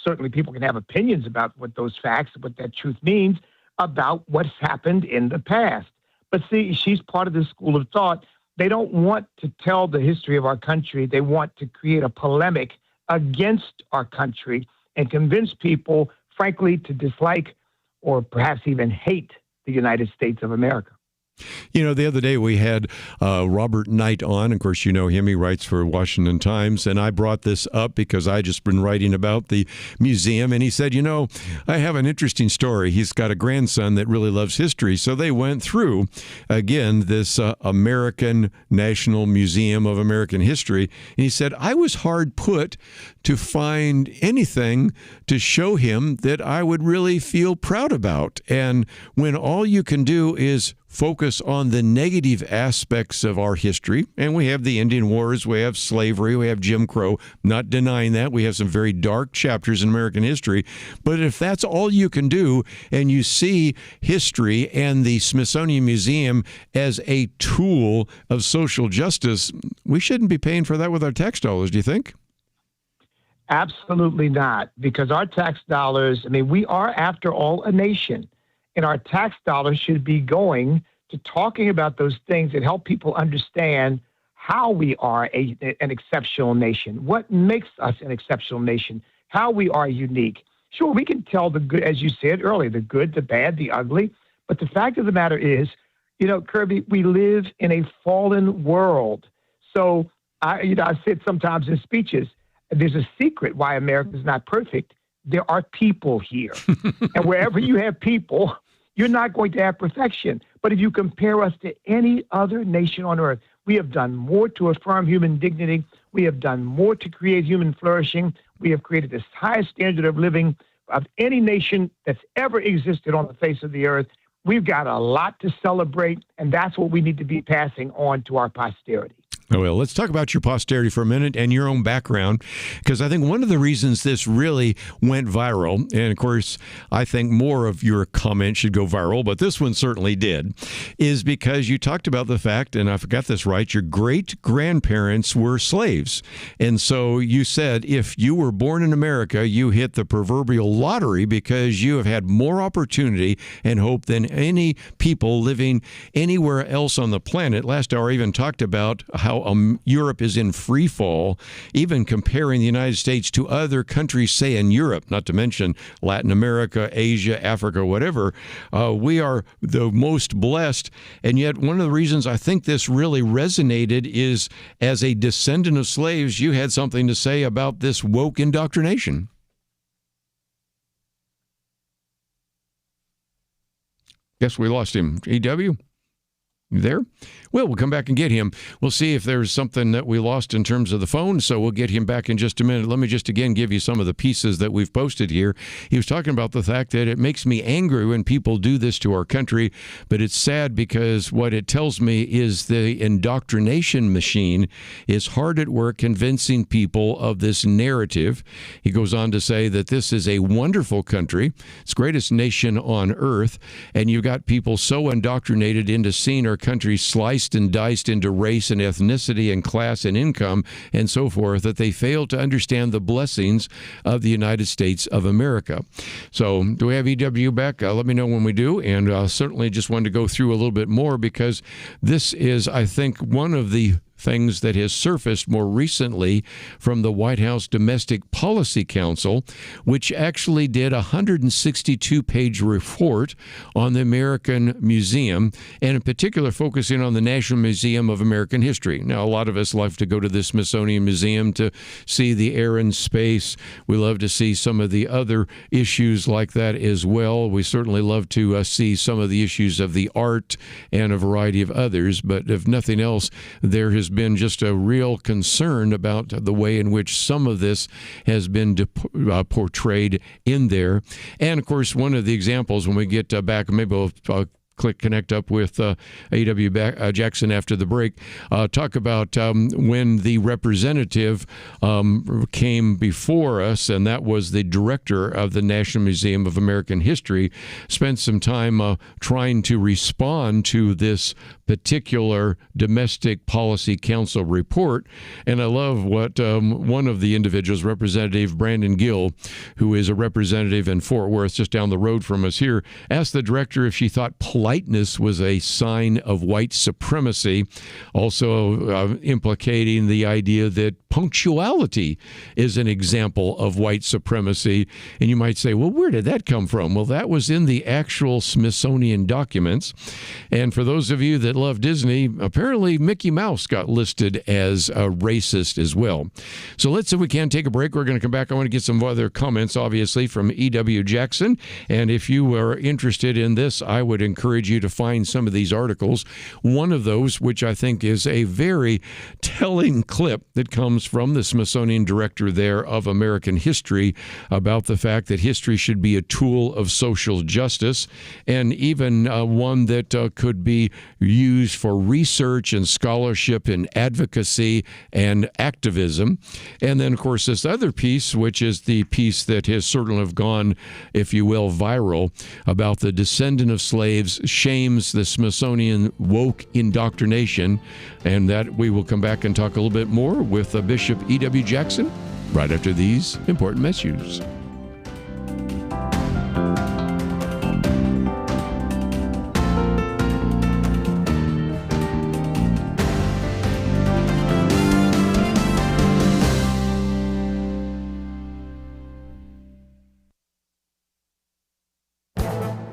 Certainly people can have opinions about what those facts, what that truth means about what's happened in the past. But see, she's part of this school of thought. They don't want to tell the history of our country. They want to create a polemic against our country and convince people, frankly, to dislike or perhaps even hate the United States of America. You know, the other day we had Robert Knight on. Of course, you know him. He writes for Washington Times. And I brought this up because I just been writing about the museum. And he said, you know, I have an interesting story. He's got a grandson that really loves history. So they went through, again, this American National Museum of American History. And he said, I was hard put to find anything to show him that I would really feel proud about. And when all you can do is focus on the negative aspects of our history, and we have the Indian Wars, we have slavery, we have Jim Crow, not denying that. We have some very dark chapters in American history. But if that's all you can do, and you see history and the Smithsonian Museum as a tool of social justice, we shouldn't be paying for that with our tax dollars, do you think? Absolutely not, because our tax dollars, I mean, we are, after all, a nation. And our tax dollars should be going to talking about those things that help people understand how we are an exceptional nation, what makes us an exceptional nation, how we are unique. Sure, we can tell the good, as you said earlier, the good, the bad, the ugly. But the fact of the matter is, you know, Kerby, we live in a fallen world. So I said sometimes in speeches, there's a secret why America is not perfect. There are people here. And wherever you have people, you're not going to have perfection. But if you compare us to any other nation on earth, we have done more to affirm human dignity. We have done more to create human flourishing. We have created this highest standard of living of any nation that's ever existed on the face of the earth. We've got a lot to celebrate, and that's what we need to be passing on to our posterity. Well, let's talk about your posterity for a minute and your own background, because I think one of the reasons this really went viral, and of course, I think more of your comments should go viral, but this one certainly did, is because you talked about the fact, and I forgot this right, your great-grandparents were slaves. And so you said if you were born in America, you hit the proverbial lottery because you have had more opportunity and hope than any people living anywhere else on the planet. Last hour I even talked about how Europe is in free fall, even comparing the United States to other countries, say in Europe, not to mention Latin America, Asia, Africa, whatever. We are the most blessed. And yet one of the reasons I think this really resonated is as a descendant of slaves, you had something to say about this woke indoctrination. Guess we lost him. E.W.? You there? Well, we'll come back and get him. We'll see if there's something that we lost in terms of the phone, so we'll get him back in just a minute. Let me just again give you some of the pieces that we've posted here. He was talking about the fact that it makes me angry when people do this to our country, but it's sad because what it tells me is the indoctrination machine is hard at work convincing people of this narrative. He goes on to say that this is a wonderful country, it's the greatest nation on earth, and you've got people so indoctrinated into seeing our country sliced and diced into race and ethnicity and class and income and so forth that they fail to understand the blessings of the United States of America. So do we have E.W. back? Let me know when we do. And certainly just wanted to go through a little bit more because this is, I think, one of the things that has surfaced more recently from the White House Domestic Policy Council, which actually did a 162-page report on the American Museum, and in particular focusing on the National Museum of American History. Now, a lot of us love to go to the Smithsonian Museum to see the air and space. We love to see some of the other issues like that as well. We certainly love to see some of the issues of the art and a variety of others, but if nothing else, there has been just a real concern about the way in which some of this has been portrayed in there. And of course, one of the examples when we get back, maybe we'll connect up with A.W. Jackson after the break, talk about when the representative came before us, and that was the director of the National Museum of American History, spent some time trying to respond to this particular Domestic Policy Council report. And I love what one of the individuals, Representative Brandon Gill, who is a representative in Fort Worth, just down the road from us here, asked the director if she thought politeness was a sign of white supremacy, also implicating the idea that punctuality is an example of white supremacy. And you might say, well, where did that come from? Well, that was in the actual Smithsonian documents. And for those of you that love Disney, apparently Mickey Mouse got listed as a racist as well. So let's see if we can take a break. We're going to come back. I want to get some other comments, obviously, from E.W. Jackson. And if you are interested in this, I would encourage you to find some of these articles. One of those, which I think is a very telling clip that comes from the Smithsonian director there of American history about the fact that history should be a tool of social justice, and even one that could be used for research and scholarship and advocacy and activism. And then, of course, this other piece, which is the piece that has certainly have gone, if you will, viral, about the descendant of slaves shames the Smithsonian woke indoctrination. And that we will come back and talk a little bit more with Bishop E.W. Jackson right after these important messages.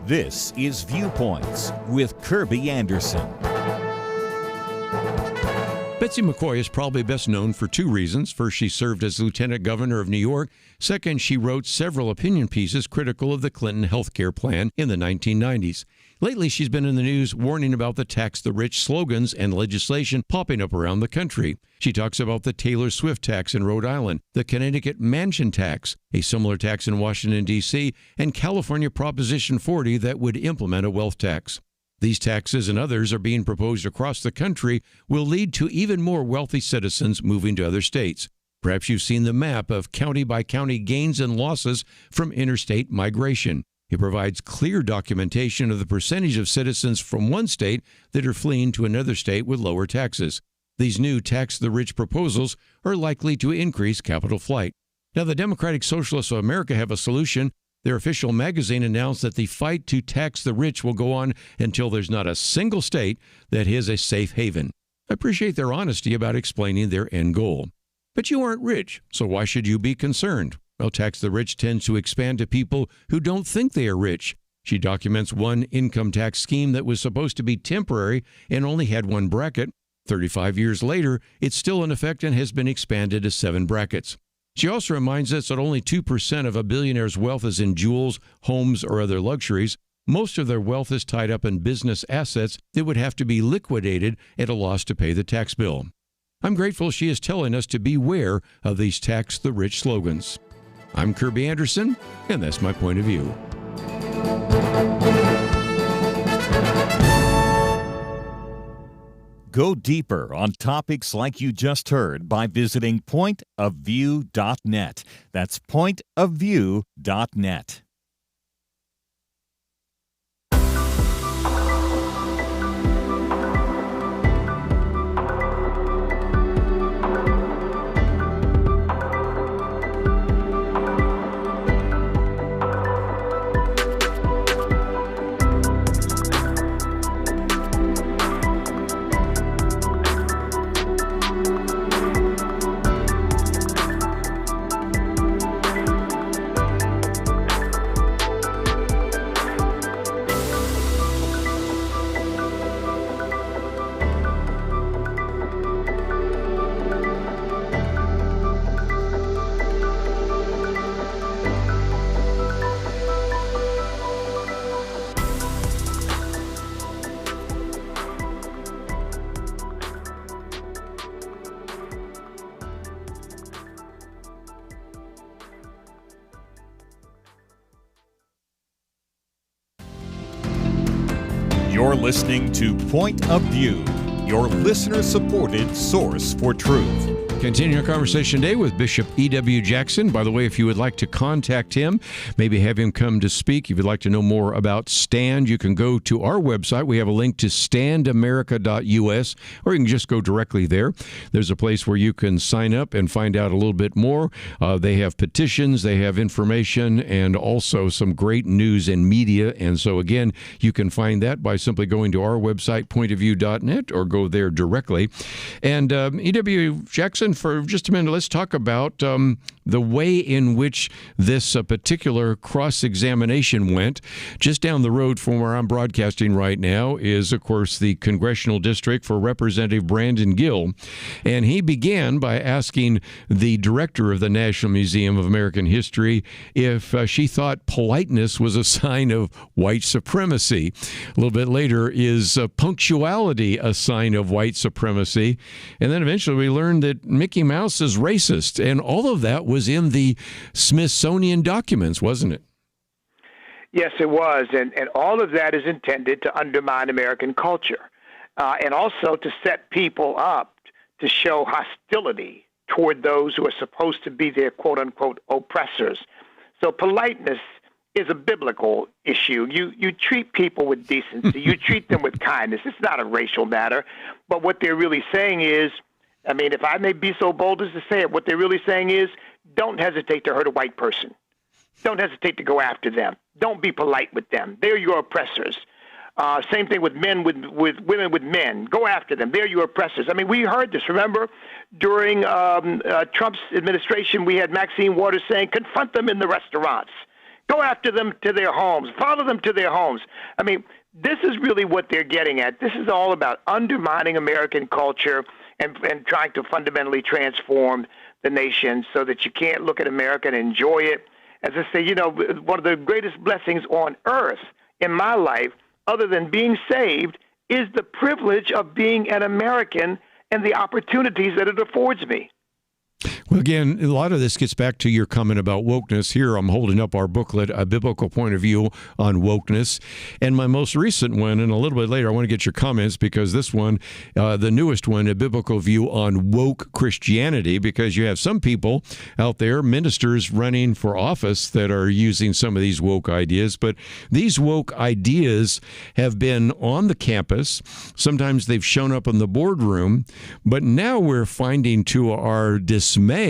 This is Viewpoints with Kerby Anderson. Betsy McCoy is probably best known for two reasons. First, she served as Lieutenant Governor of New York. Second, she wrote several opinion pieces critical of the Clinton health care plan in the 1990s. Lately, she's been in the news warning about the tax the rich slogans and legislation popping up around the country. She talks about the Taylor Swift tax in Rhode Island, the Connecticut mansion tax, a similar tax in Washington, D.C., and California Proposition 40 that would implement a wealth tax. These taxes and others are being proposed across the country will lead to even more wealthy citizens moving to other states. Perhaps you've seen the map of county-by-county gains and losses from interstate migration. It provides clear documentation of the percentage of citizens from one state that are fleeing to another state with lower taxes. These new tax-the-rich proposals are likely to increase capital flight. Now, the Democratic Socialists of America have a solution. Their official magazine announced that the fight to tax the rich will go on until there's not a single state that is a safe haven. I appreciate their honesty about explaining their end goal. But you aren't rich, so why should you be concerned? Well, tax the rich tends to expand to people who don't think they are rich. She documents one income tax scheme that was supposed to be temporary and only had one bracket. 35 years later, it's still in effect and has been expanded to 7 brackets. She also reminds us that only 2% of a billionaire's wealth is in jewels, homes, or other luxuries. Most of their wealth is tied up in business assets that would have to be liquidated at a loss to pay the tax bill. I'm grateful she is telling us to beware of these tax-the-rich slogans. I'm Kerby Anderson, and that's my point of view. Go deeper on topics like you just heard by visiting pointofview.net. That's pointofview.net. You're listening to Point of View. your listener-supported source for truth. Continuing our conversation today with Bishop E.W. Jackson. By the way, if you would like to contact him, maybe have him come to speak, if you'd like to know more about Stand, you can go to our website. We have a link to standamerica.us, or you can just go directly there. There's a place where you can sign up and find out a little bit more. They have petitions, they have information, and also some great news and media. And so, again, you can find that by simply going to our website, pointofview.net, or go there directly. And E.W. Jackson, for just a minute, let's talk about the way in which this particular cross-examination went. Just down the road from where I'm broadcasting right now is, of course, the congressional district for Representative Brandon Gill. And he began by asking the director of the National Museum of American History if she thought politeness was a sign of white supremacy. A little bit later, is punctuality a sign of white supremacy? And then eventually we learned that Mickey Mouse is racist, and all of that was in the Smithsonian documents, wasn't it? Yes, it was, and all of that is intended to undermine American culture, and also to set people up to show hostility toward those who are supposed to be their quote-unquote oppressors. So politeness is a biblical issue. You treat people with decency. You treat them with kindness. It's not a racial matter, but what they're really saying is, I mean, if I may be so bold as to say it, what they're really saying is, don't hesitate to hurt a white person. Don't hesitate to go after them. Don't be polite with them. They're your oppressors. Same thing with men, with women, with men. Go after them. They're your oppressors. I mean, we heard this. Remember, during Trump's administration, we had Maxine Waters saying, confront them in the restaurants. Go after them to their homes. Follow them to their homes. I mean, this is really what they're getting at. This is all about undermining American culture and trying to fundamentally transform the nation so that you can't look at America and enjoy it. As I say, you know, one of the greatest blessings on earth in my life, other than being saved, is the privilege of being an American and the opportunities that it affords me. Well, again, a lot of this gets back to your comment about wokeness. Here, I'm holding up our booklet, A Biblical Point of View on Wokeness. And my most recent one, and a little bit later, I want to get your comments, because this one, the newest one, A Biblical View on Woke Christianity, because you have some people out there, ministers running for office, that are using some of these woke ideas. But these woke ideas have been on the campus. Sometimes they've shown up in the boardroom. But now we're finding, to our dismay,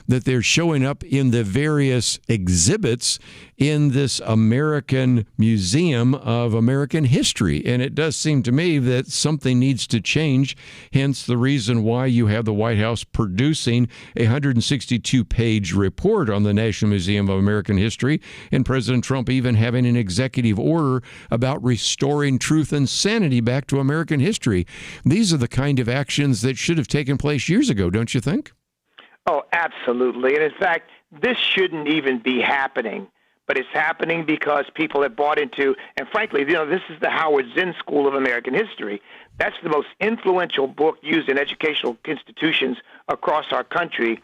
that they're showing up in the various exhibits in this American Museum of American History. And it does seem to me that something needs to change, hence the reason why you have the White House producing a 162-page report on the National Museum of American History, and President Trump even having an executive order about restoring truth and sanity back to American history. These are the kind of actions that should have taken place years ago, don't you think? Oh, absolutely. And in fact, this shouldn't even be happening, but it's happening because people have bought into, and frankly, you know, this is the Howard Zinn School of American History. That's the most influential book used in educational institutions across our country,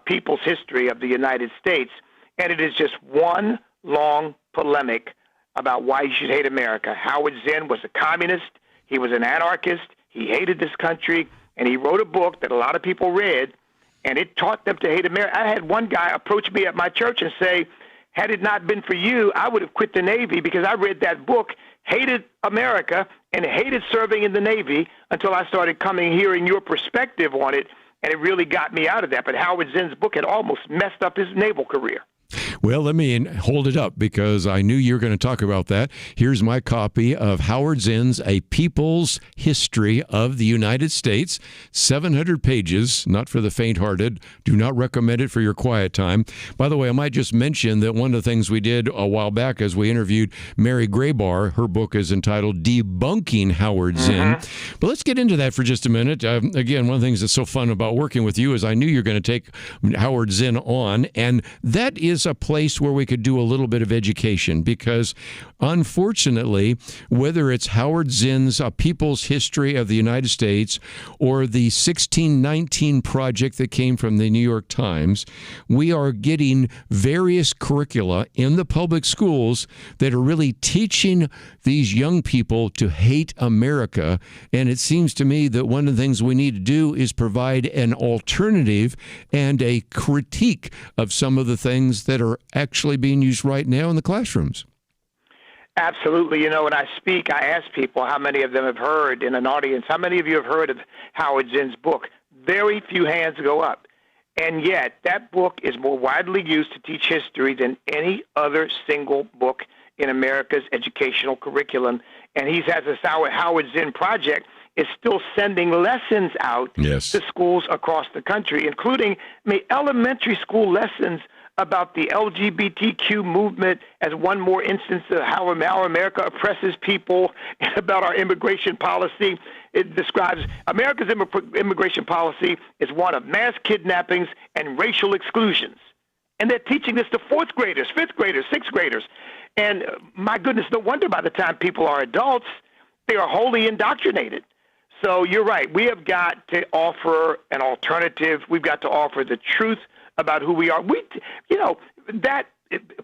People's History of the United States. And it is just one long polemic about why you should hate America. Howard Zinn was a communist. He was an anarchist. He hated this country, and he wrote a book that a lot of people read, and it taught them to hate America. I had one guy approach me at my church and say, had it not been for you, I would have quit the Navy, because I read that book, hated America, and hated serving in the Navy until I started hearing your perspective on it, and it really got me out of that. But Howard Zinn's book had almost messed up his naval career. Well, let me hold it up, because I knew you were going to talk about that. Here's my copy of Howard Zinn's A People's History of the United States, 700 pages, not for the faint-hearted. Do not recommend it for your quiet time. By the way, I might just mention that one of the things we did a while back is we interviewed Mary Graybar. Her book is entitled Debunking Howard Zinn. But let's get into that for just a minute. Again, one of the things that's so fun about working with you is I knew you're going to take Howard Zinn on, and that is a place where we could do a little bit of education, because unfortunately, whether it's Howard Zinn's A People's History of the United States or the 1619 project that came from the New York Times, we are getting various curricula in the public schools that are really teaching these young people to hate America. And it seems to me that one of the things we need to do is provide an alternative and a critique of some of the things that are actually being used right now in the classrooms. Absolutely. You know, when I speak, I ask people how many of them have heard in an audience, how many of you have heard of Howard Zinn's book? Very few hands go up. And yet, that book is more widely used to teach history than any other single book in America's educational curriculum. And he has this Howard Zinn project is still sending lessons out to schools across the country, including elementary school lessons about the LGBTQ movement as one more instance of how America oppresses people, and about our immigration policy. It describes America's immigration policy as one of mass kidnappings and racial exclusions. And they're teaching this to fourth graders, fifth graders, sixth graders. And my goodness, no wonder by the time people are adults, they are wholly indoctrinated. So you're right. We have got to offer an alternative. We've got to offer the truth about who we are. That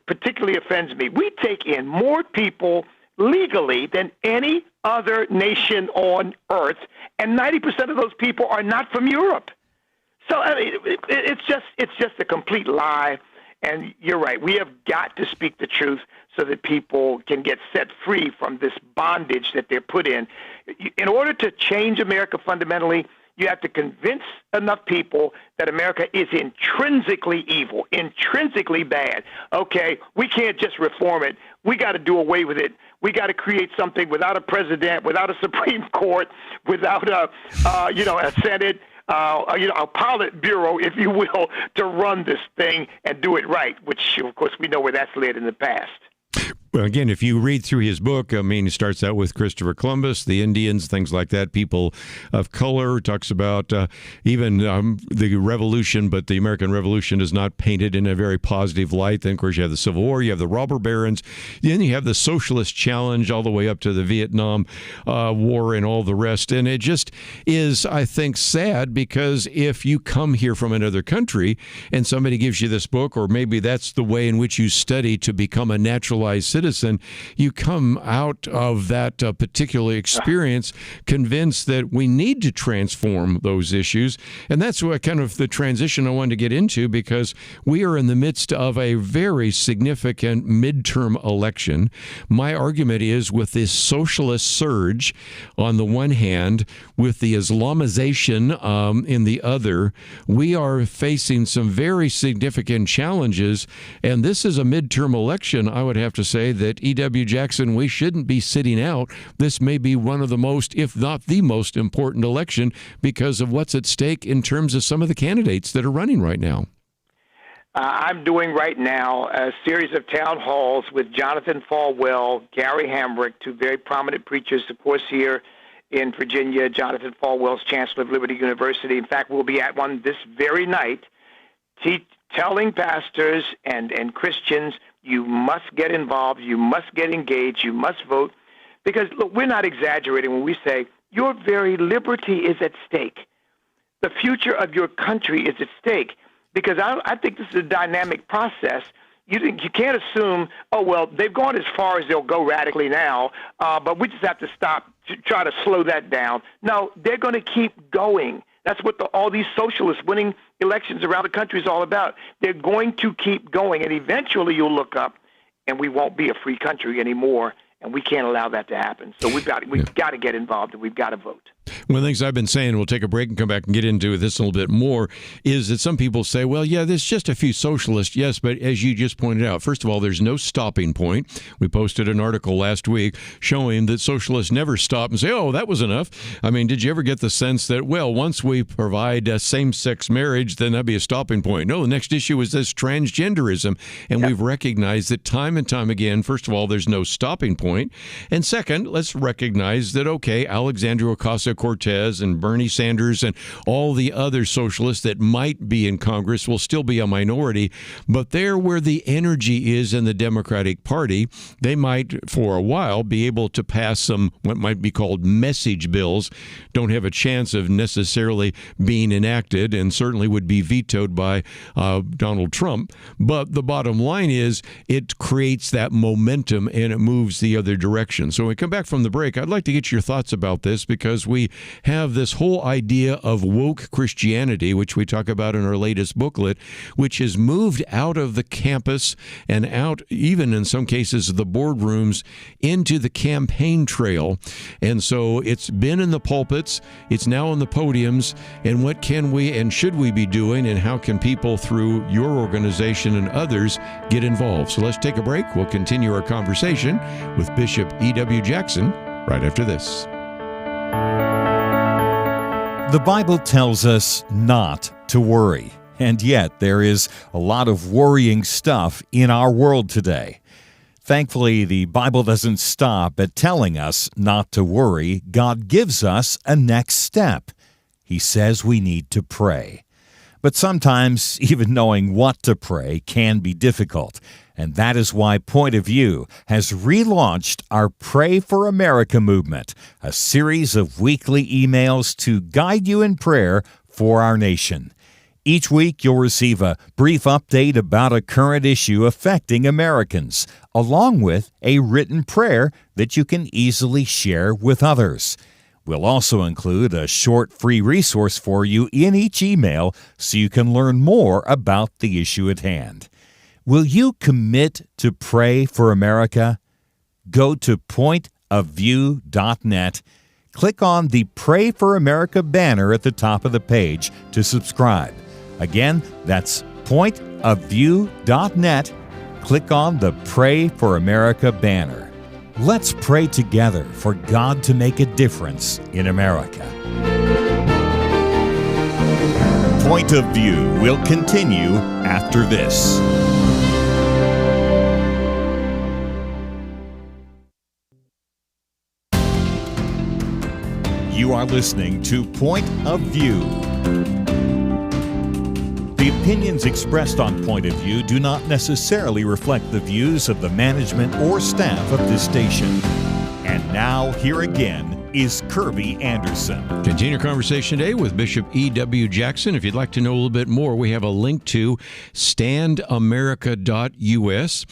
particularly offends me. We take in more people legally than any other nation on earth, and 90% of those people are not from Europe. So it's just a complete lie. And you're right. We have got to speak the truth so that people can get set free from this bondage that they're put in. In order to change America fundamentally, you have to convince enough people that America is intrinsically evil, intrinsically bad. Okay, we can't just reform it. We got to do away with it. We got to create something without a president, without a Supreme Court, without a Senate, a Politburo, if you will, to run this thing and do it right, which, of course, we know where that's led in the past. Well, again, if you read through his book, it starts out with Christopher Columbus, the Indians, things like that, people of color, talks about even the Revolution, but the American Revolution is not painted in a very positive light. Then, of course, you have the Civil War, you have the robber barons, then you have the socialist challenge all the way up to the Vietnam War and all the rest. And it just is, I think, sad, because if you come here from another country and somebody gives you this book, or maybe that's the way in which you study to become a naturalized citizen, you come out of that particular experience convinced that we need to transform those issues. And that's what kind of the transition I wanted to get into, because we are in the midst of a very significant midterm election. My argument is, with this socialist surge on the one hand, with the Islamization in the other, we are facing some very significant challenges. And this is a midterm election. I would have to say that E.W. Jackson, we shouldn't be sitting out. This may be one of the most, if not the most important election, because of what's at stake in terms of some of the candidates that are running right now. I'm doing right now a series of town halls with Jonathan Falwell, Gary Hamrick, two very prominent preachers, of course, here in Virginia. Jonathan Falwell's Chancellor of Liberty University. In fact, we'll be at one this very night, telling pastors and Christians, you must get involved, you must get engaged, you must vote. Because, look, we're not exaggerating when we say your very liberty is at stake. The future of your country is at stake. Because I think this is a dynamic process. You can't assume, oh, well, they've gone as far as they'll go radically now, but we just have to stop to try to slow that down. No, they're going to keep going. That's what all these socialists winning elections around the country is all about. They're going to keep going, and eventually you'll look up, and we won't be a free country anymore, and we can't allow that to happen. So we've got to get involved, and we've got to vote. One of the things I've been saying, we'll take a break and come back and get into this a little bit more, is that some people say, well, yeah, there's just a few socialists. Yes, but as you just pointed out, first of all, there's no stopping point. We posted an article last week showing that socialists never stop and say, oh, that was enough. I mean, did you ever get the sense that, well, once we provide same-sex marriage, then that'd be a stopping point? No, the next issue is this transgenderism, and we've recognized that time and time again, first of all, there's no stopping point. And second, let's recognize that, okay, Alexandria Ocasio Ocasio-Cortez and Bernie Sanders and all the other socialists that might be in Congress will still be a minority. But there where the energy is in the Democratic Party, they might, for a while, be able to pass some what might be called message bills. Don't have a chance of necessarily being enacted and certainly would be vetoed by Donald Trump. But the bottom line is it creates that momentum and it moves the other direction. So when we come back from the break, I'd like to get your thoughts about this because we have this whole idea of woke Christianity, which we talk about in our latest booklet, which has moved out of the campus and out, even in some cases, the boardrooms into the campaign trail. And so it's been in the pulpits, it's now on the podiums, and what can we and should we be doing, and how can people through your organization and others get involved? So let's take a break. We'll continue our conversation with Bishop E.W. Jackson right after this. The Bible tells us not to worry, and yet there is a lot of worrying stuff in our world today. Thankfully, the Bible doesn't stop at telling us not to worry. God gives us a next step. He says we need to pray. But sometimes even knowing what to pray can be difficult, and that is why Point of View has relaunched our Pray for America movement, a series of weekly emails to guide you in prayer for our nation. Each week, you'll receive a brief update about a current issue affecting Americans, along with a written prayer that you can easily share with others. We'll also include a short free resource for you in each email so you can learn more about the issue at hand. Will you commit to pray for America? Go to pointofview.net. Click on the Pray for America banner at the top of the page to subscribe. Again, that's pointofview.net. Click on the Pray for America banner. Let's pray together for God to make a difference in America. Point of View will continue after this. You are listening to Point of View. The opinions expressed on Point of View do not necessarily reflect the views of the management or staff of this station. And now, here again is Kerby Anderson. Continue our conversation today with Bishop E.W. Jackson. If you'd like to know a little bit more, we have a link to standamerica.us.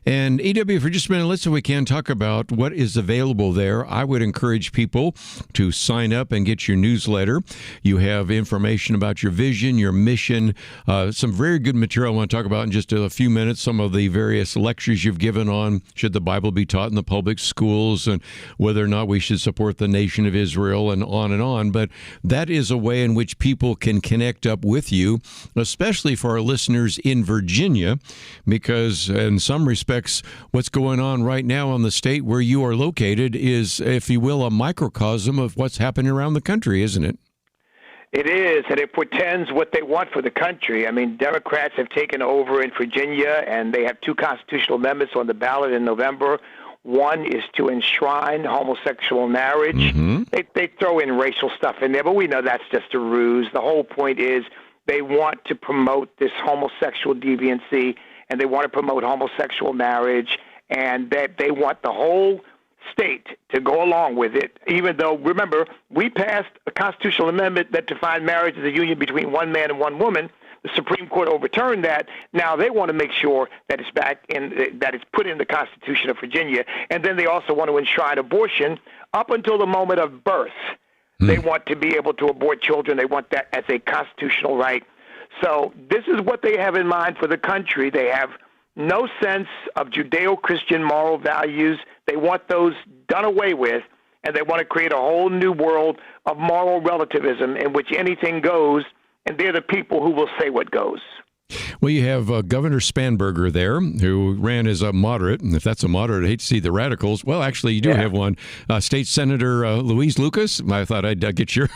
And E.W., for just a minute, let's, if we can, talk about what is available there. I would encourage people to sign up and get your newsletter. You have information about your vision, your mission, some very good material I want to talk about in just a few minutes, some of the various lectures you've given on should the Bible be taught in the public schools and whether or not we should support the nation of Israel and on and on. But that is a way in which people can connect up with you, especially for our listeners in Virginia, because in some respects, what's going on right now in the state where you are located is, if you will, a microcosm of what's happening around the country, isn't it? It is, and it portends what they want for the country. I mean, Democrats have taken over in Virginia, and they have two constitutional amendments on the ballot in November. One is to enshrine homosexual marriage. Mm-hmm. They throw in racial stuff in there, but we know that's just a ruse. The whole point is they want to promote this homosexual deviancy, and they want to promote homosexual marriage, and that they want the whole state to go along with it, even though, remember, we passed a constitutional amendment that defined marriage as a union between one man and one woman. The Supreme Court overturned that. Now they want to make sure that it's back in, that it's put in the Constitution of Virginia, and then they also want to enshrine abortion up until the moment of birth. They want to be able to abort children. They want that as a constitutional right. So this is what they have in mind for the country. They have no sense of Judeo-Christian moral values. They want those done away with, and they want to create a whole new world of moral relativism in which anything goes, and they're the people who will say what goes. Well, you have Governor Spanberger there, who ran as a moderate, and if that's a moderate, I hate to see the radicals. Well, actually, you do have one. State Senator Louise Lucas. I thought I'd get your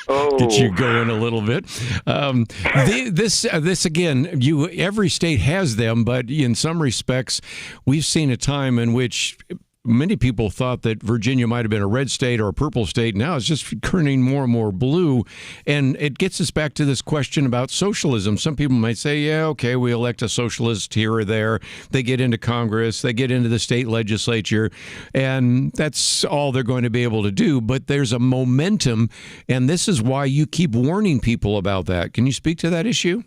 get you going a little bit. This again, every state has them, but in some respects, we've seen a time in which many people thought that Virginia might have been a red state or a purple state. Now it's just turning more and more blue. And it gets us back to this question about socialism. Some people might say, yeah, okay, we elect a socialist here or there. They get into Congress, they get into the state legislature, and that's all they're going to be able to do. But there's a momentum, and this is why you keep warning people about that. Can you speak to that issue?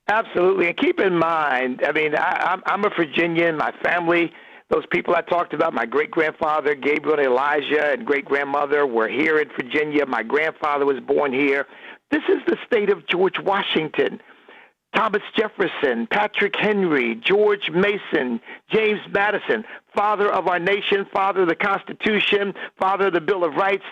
Absolutely. And keep in mind, I mean, I'm a Virginian. My family, those people I talked about, my great-grandfather, Gabriel and Elijah, and great-grandmother were here in Virginia. My grandfather was born here. This is the state of George Washington, Thomas Jefferson, Patrick Henry, George Mason, James Madison, father of our nation, father of the Constitution, father of the Bill of Rights.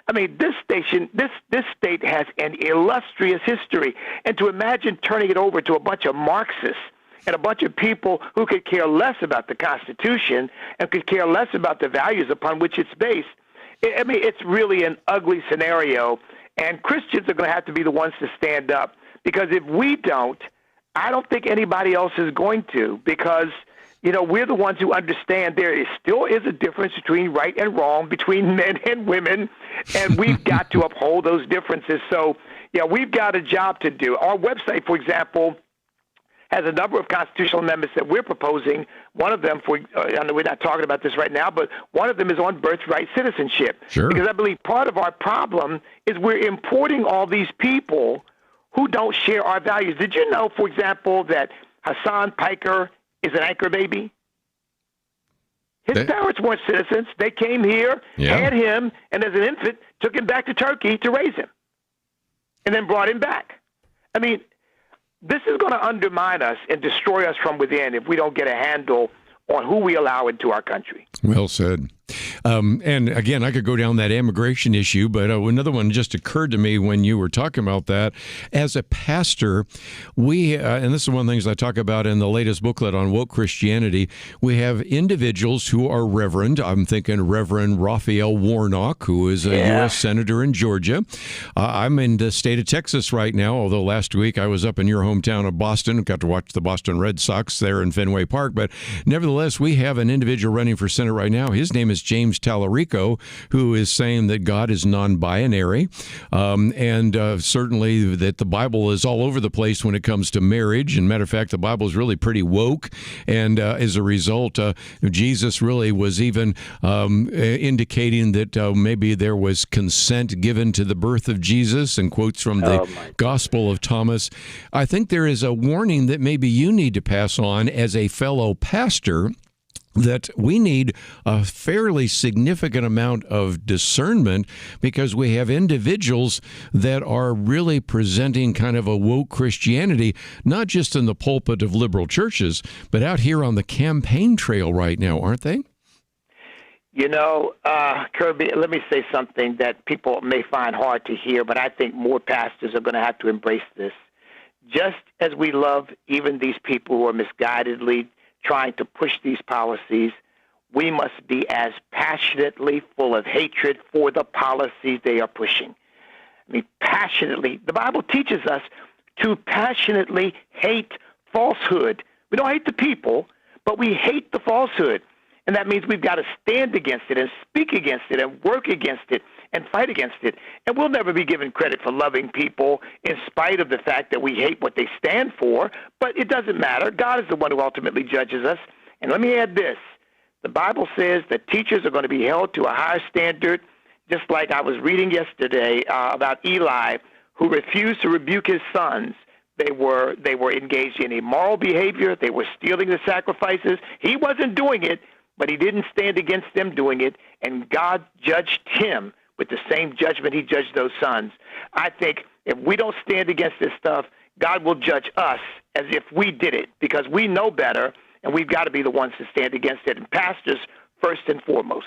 I mean, this state has an illustrious history. And to imagine turning it over to a bunch of Marxists and a bunch of people who could care less about the Constitution and could care less about the values upon which it's based, I mean, it's really an ugly scenario. And Christians are going to have to be the ones to stand up. Because if we don't, I don't think anybody else is going to. Because we're the ones who understand still is a difference between right and wrong, between men and women, and we've got to uphold those differences. So, we've got a job to do. Our website, for example, has a number of constitutional amendments that we're proposing. One of them, I know we're not talking about this right now, but one of them is on birthright citizenship. Sure. Because I believe part of our problem is we're importing all these people who don't share our values. Did you know, for example, that Hassan Piker is an anchor baby? His parents weren't citizens. They came here, had him, and as an infant, took him back to Turkey to raise him, and then brought him back. I mean, this is going to undermine us and destroy us from within if we don't get a handle on who we allow into our country. Well said. And again, I could go down that immigration issue, but another one just occurred to me when you were talking about that. As a pastor, we, and this is one of the things I talk about in the latest booklet on woke Christianity, we have individuals who are reverend. I'm thinking Reverend Raphael Warnock, who is a U.S. Senator in Georgia. I'm in the state of Texas right now, although last week I was up in your hometown of Boston, got to watch the Boston Red Sox there in Fenway Park. But nevertheless, we have an individual running for Senate right now. His name is James Tallarico, who is saying that God is non-binary, and certainly that the Bible is all over the place when it comes to marriage. And matter of fact, the Bible is really pretty woke, and as a result, Jesus really was even indicating that maybe there was consent given to the birth of Jesus, and quotes from the Gospel of Thomas. I think there is a warning that maybe you need to pass on as a fellow pastor, that we need a fairly significant amount of discernment, because we have individuals that are really presenting kind of a woke Christianity, not just in the pulpit of liberal churches, but out here on the campaign trail right now, aren't they? Kerby, let me say something that people may find hard to hear, but I think more pastors are going to have to embrace this. Just as we love even these people who are misguidedly trying to push these policies, we must be as passionately full of hatred for the policies they are pushing. I mean, passionately. The Bible teaches us to passionately hate falsehood. We don't hate the people, but we hate the falsehood. And that means we've got to stand against it and speak against it and work against it and fight against it. And we'll never be given credit for loving people in spite of the fact that we hate what they stand for, but it doesn't matter. God is the one who ultimately judges us. And let me add this. The Bible says that teachers are going to be held to a higher standard, just like I was reading yesterday about Eli, who refused to rebuke his sons. They were engaged in immoral behavior. They were stealing the sacrifices. He wasn't doing it, but he didn't stand against them doing it, and God judged him with the same judgment he judged those sons. I think if we don't stand against this stuff, God will judge us as if we did it, because we know better, and we've got to be the ones to stand against it, and pastors first and foremost.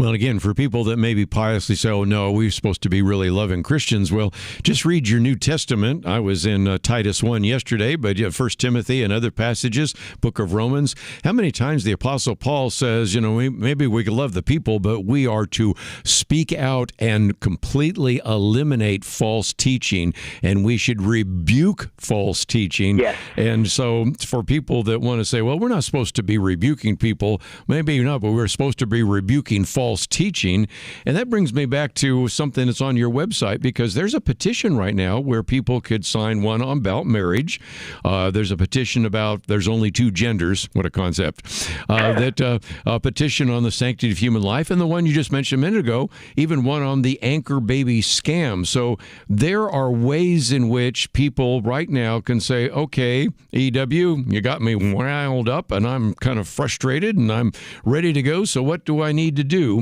Well, again, for people that maybe piously say, oh, no, we're supposed to be really loving Christians, well, just read your New Testament. I was in Titus 1 yesterday, but you have 1 Timothy and other passages, Book of Romans. How many times the Apostle Paul says, maybe we can love the people, but we are to speak out and completely eliminate false teaching, and we should rebuke false teaching. Yes. And so for people that want to say, well, we're not supposed to be rebuking people, maybe not, but we're supposed to be rebuking false teaching. And that brings me back to something that's on your website, because there's a petition right now where people could sign one about marriage. There's a petition about there's only two genders. What a concept. A petition on the sanctity of human life, and the one you just mentioned a minute ago, even one on the anchor baby scam. So there are ways in which people right now can say, okay, E.W., you got me riled up and I'm kind of frustrated and I'm ready to go. So what do I need to do?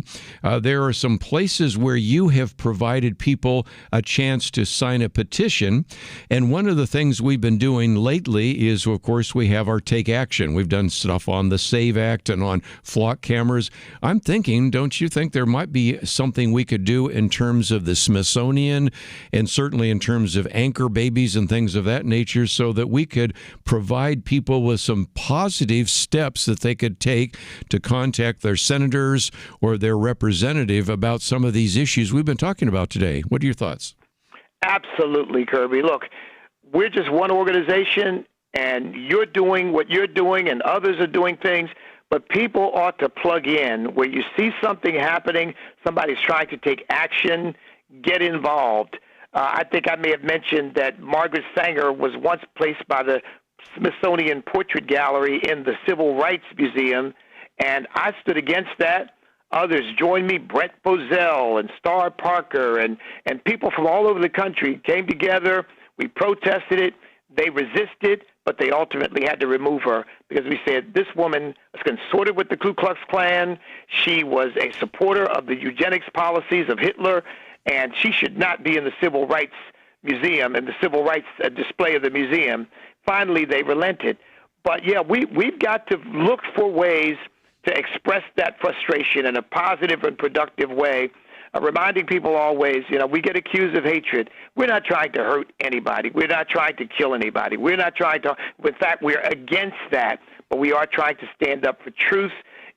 There are some places where you have provided people a chance to sign a petition. And one of the things we've been doing lately is, of course, we have our Take Action. We've done stuff on the SAVE Act and on flock cameras. I'm thinking, don't you think there might be something we could do in terms of the Smithsonian and certainly in terms of anchor babies and things of that nature, so that we could provide people with some positive steps that they could take to contact their senators or their representative about some of these issues we've been talking about today? What are your thoughts? Absolutely, Kerby. Look, we're just one organization, and you're doing what you're doing, and others are doing things, but people ought to plug in. Where you see something happening, somebody's trying to take action, get involved. I think I may have mentioned that Margaret Sanger was once placed by the Smithsonian Portrait Gallery in the Civil Rights Museum, and I stood against that. Others joined me, Brett Bozell and Star Parker, and people from all over the country came together. We protested it. They resisted, but they ultimately had to remove her because we said this woman was consorted with the Ku Klux Klan. She was a supporter of the eugenics policies of Hitler, and she should not be in the Civil Rights Museum and the Civil Rights display of the museum. Finally, they relented. But, yeah, we've got to look for ways to express that frustration in a positive and productive way, reminding people always, we get accused of hatred. We're not trying to hurt anybody. We're not trying to kill anybody. We're not trying to, in fact, we're against that, but we are trying to stand up for truth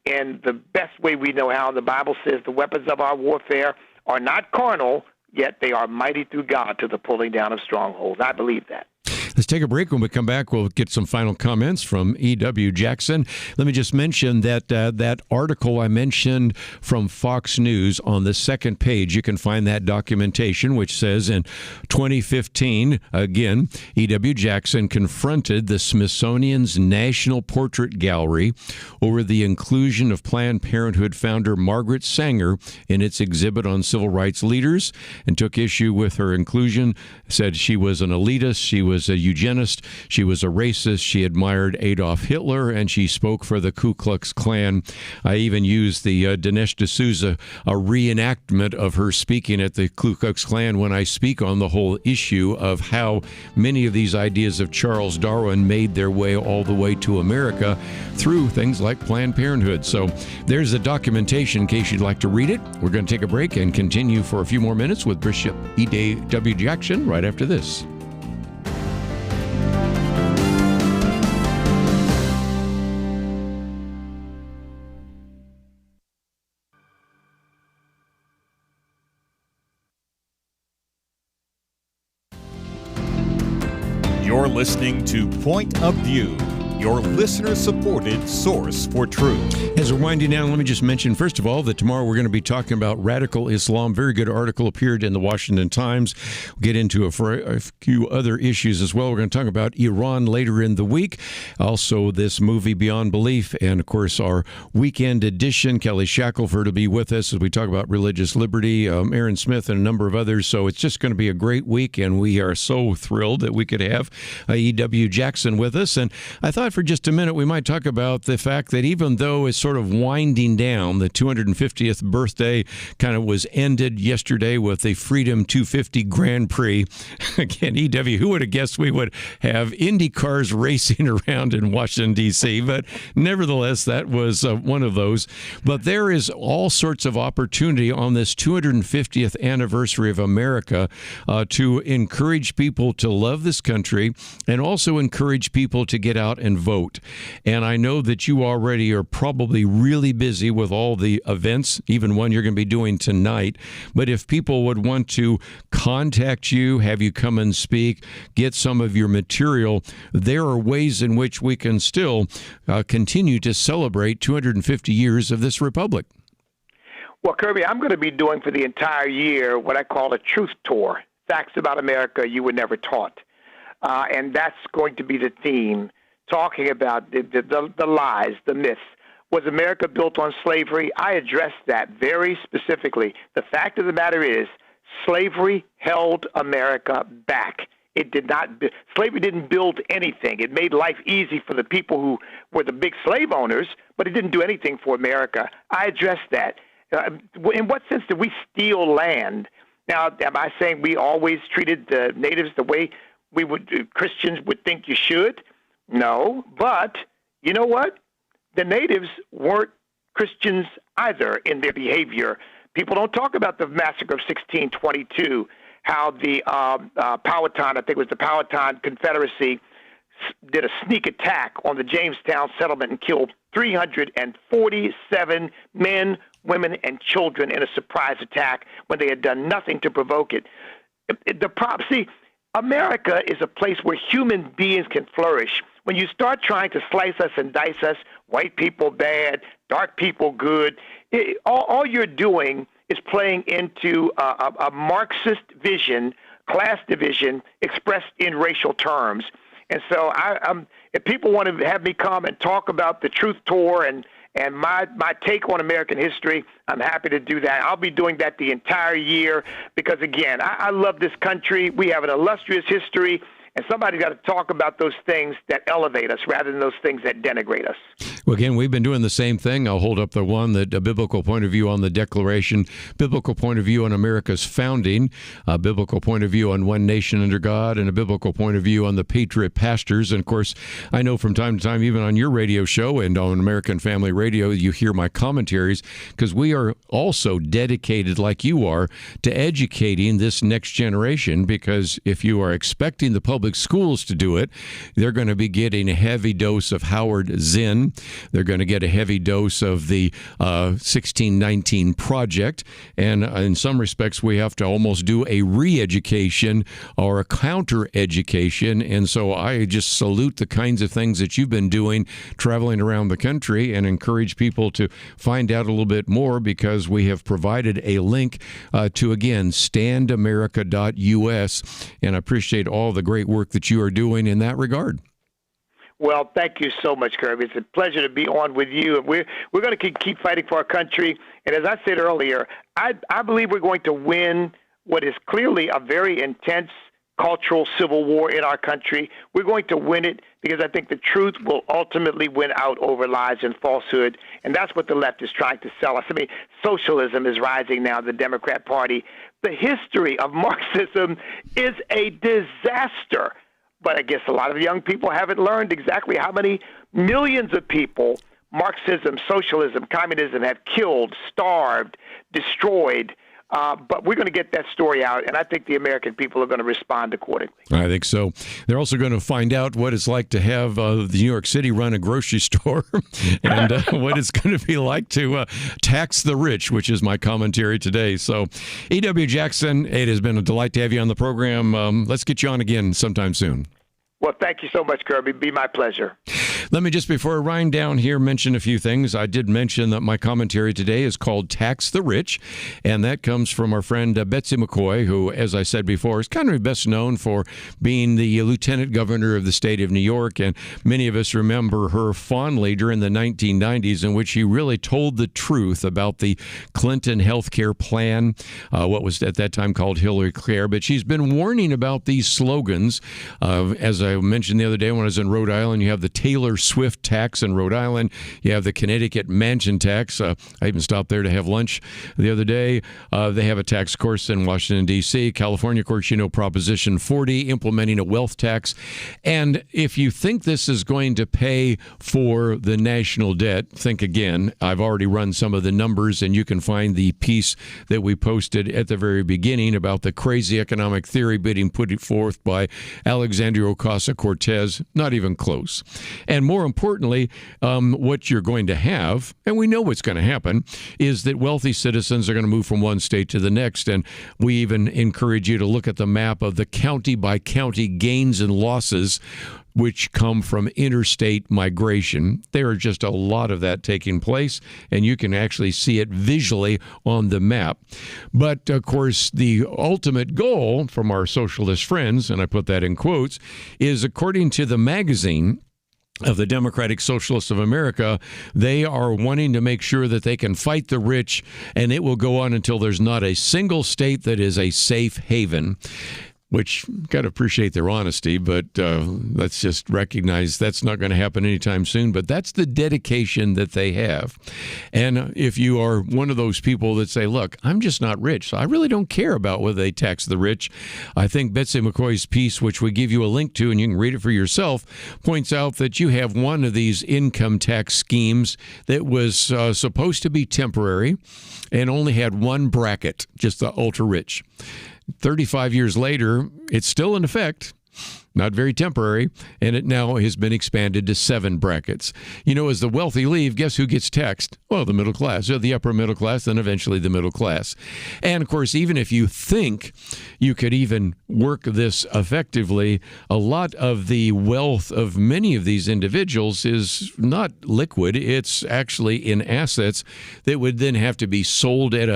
in the best way we know how. The Bible says the weapons of our warfare are not carnal, yet they are mighty through God to the pulling down of strongholds. I believe that. Let's take a break. When we come back, we'll get some final comments from E.W. Jackson. Let me just mention that that article I mentioned from Fox News on the second page, you can find that documentation, which says in 2015, again, E.W. Jackson confronted the Smithsonian's National Portrait Gallery over the inclusion of Planned Parenthood founder Margaret Sanger in its exhibit on civil rights leaders, and took issue with her inclusion, said she was an elitist, she was a eugenist, she was a racist, she admired Adolf Hitler, and she spoke for the Ku Klux Klan. I even used the Dinesh D'Souza, a reenactment of her speaking at the Ku Klux Klan when I speak on the whole issue of how many of these ideas of Charles Darwin made their way all the way to America through things like Planned Parenthood. So there's the documentation in case you'd like to read it. We're going to take a break and continue for a few more minutes with Bishop E.W. Jackson right after this. You're listening to Point of View, your listener-supported source for truth. As we're winding down, let me just mention, first of all, that tomorrow we're going to be talking about radical Islam. Very good article appeared in the Washington Times. We'll get into a few other issues as well. We're going to talk about Iran later in the week. Also, this movie, Beyond Belief, and, of course, our weekend edition. Kelly Shackelford will be with us as we talk about religious liberty, Aaron Smith, and a number of others. So it's just going to be a great week, and we are so thrilled that we could have E.W. Jackson with us. And I thought that for just a minute, we might talk about the fact that even though it's sort of winding down, the 250th birthday kind of was ended yesterday with the Freedom 250 Grand Prix. Again, E.W., who would have guessed we would have Indy cars racing around in Washington, D.C., but nevertheless, that was one of those. But there is all sorts of opportunity on this 250th anniversary of America to encourage people to love this country and also encourage people to get out and vote. And I know that you already are probably really busy with all the events, even one you're going to be doing tonight. But if people would want to contact you, have you come and speak, get some of your material, there are ways in which we can still continue to celebrate 250 years of this republic. Well, Kerby, I'm going to be doing for the entire year what I call a truth tour, facts about America you were never taught. And that's going to be the theme, talking about the lies, the myths. Was America built on slavery? I addressed that very specifically. The fact of the matter is, slavery held America back. It did not. Slavery didn't build anything. It made life easy for the people who were the big slave owners, but it didn't do anything for America. I addressed that. In what sense did we steal land? Now, am I saying we always treated the natives the way Christians would think you should? No, but you know what? The natives weren't Christians either in their behavior. People don't talk about the massacre of 1622, how the Powhatan, I think it was the Powhatan Confederacy, did a sneak attack on the Jamestown settlement and killed 347 men, women, and children in a surprise attack when they had done nothing to provoke it. See, America is a place where human beings can flourish. When you start trying to slice us and dice us, white people bad, dark people good, all you're doing is playing into a Marxist vision, class division expressed in racial terms. And so if people want to have me come and talk about the Truth Tour and my take on American history, I'm happy to do that. I'll be doing that the entire year because, again, I love this country. We have an illustrious history, and somebody's got to talk about those things that elevate us rather than those things that denigrate us. Well, again, we've been doing the same thing. I'll hold up the one that a biblical point of view on the Declaration, biblical point of view on America's founding, a biblical point of view on one nation under God, and a biblical point of view on the patriot pastors. And, of course, I know from time to time, even on your radio show and on American Family Radio, you hear my commentaries because we are also dedicated, like you are, to educating this next generation because if you are expecting the public schools to do it, they're going to be getting a heavy dose of Howard Zinn. They're going to get a heavy dose of the 1619 Project. And in some respects, we have to almost do a re-education or a counter-education. And so I just salute the kinds of things that you've been doing, traveling around the country, and encourage people to find out a little bit more because we have provided a link to, again, standamerica.us. And I appreciate all the great work that you are doing in that regard. Well, thank you so much, Kerby. It's a pleasure to be on with you. And we're going to keep fighting for our country. And as I said earlier, I believe we're going to win what is clearly a very intense cultural civil war in our country. We're going to win it because I think the truth will ultimately win out over lies and falsehood. And that's what the left is trying to sell us. I mean, socialism is rising now, the Democrat Party. The history of Marxism is a disaster. But I guess a lot of young people haven't learned exactly how many millions of people Marxism, socialism, communism have killed, starved, destroyed. But we're going to get that story out, and I think the American people are going to respond accordingly. I think so. They're also going to find out what it's like to have the New York City run a grocery store and what it's going to be like to tax the rich, which is my commentary today. So, E.W. Jackson, it has been a delight to have you on the program. Let's get you on again sometime soon. Well, thank you so much, Kerby. Be my pleasure. Let me just, before I wind down here, mention a few things. I did mention that my commentary today is called Tax the Rich, and that comes from our friend Betsy McCoy, who, as I said before, is kind of best known for being the lieutenant governor of the state of New York, and many of us remember her fondly during the 1990s, in which she really told the truth about the Clinton health care plan, what was at that time called Hillary Care, but she's been warning about these slogans. As I mentioned the other day when I was in Rhode Island, you have the Taylor Swift tax in Rhode Island. You have the Connecticut mansion tax. I even stopped there to have lunch the other day. They have a tax, of course, in Washington, D.C. California, of course, Proposition 40, implementing a wealth tax. And if you think this is going to pay for the national debt, think again. I've already run some of the numbers, and you can find the piece that we posted at the very beginning about the crazy economic theory being put forth by Alexandria Ocasio-Cortez. Not even close. And more importantly, what you're going to have, and we know what's going to happen, is that wealthy citizens are going to move from one state to the next. And we even encourage you to look at the map of the county-by-county gains and losses which come from interstate migration. There are just a lot of that taking place, and you can actually see it visually on the map. But, of course, the ultimate goal from our socialist friends, and I put that in quotes, is according to the magazine of the Democratic Socialists of America, they are wanting to make sure that they can fight the rich, and it will go on until there's not a single state that is a safe haven. Which, got to appreciate their honesty, but let's just recognize that's not going to happen anytime soon. But that's the dedication that they have. And if you are one of those people that say, look, I'm just not rich, so I really don't care about whether they tax the rich, I think Betsy McCoy's piece, which we give you a link to, and you can read it for yourself, points out that you have one of these income tax schemes that was supposed to be temporary and only had one bracket, just the ultra-rich. 35 years later, it's still in effect, not very temporary, and it now has been expanded to 7 brackets. As the wealthy leave, guess who gets taxed? Well, the middle class, or the upper middle class, then eventually the middle class. And, of course, even if you think you could even work this effectively, a lot of the wealth of many of these individuals is not liquid. It's actually in assets that would then have to be sold at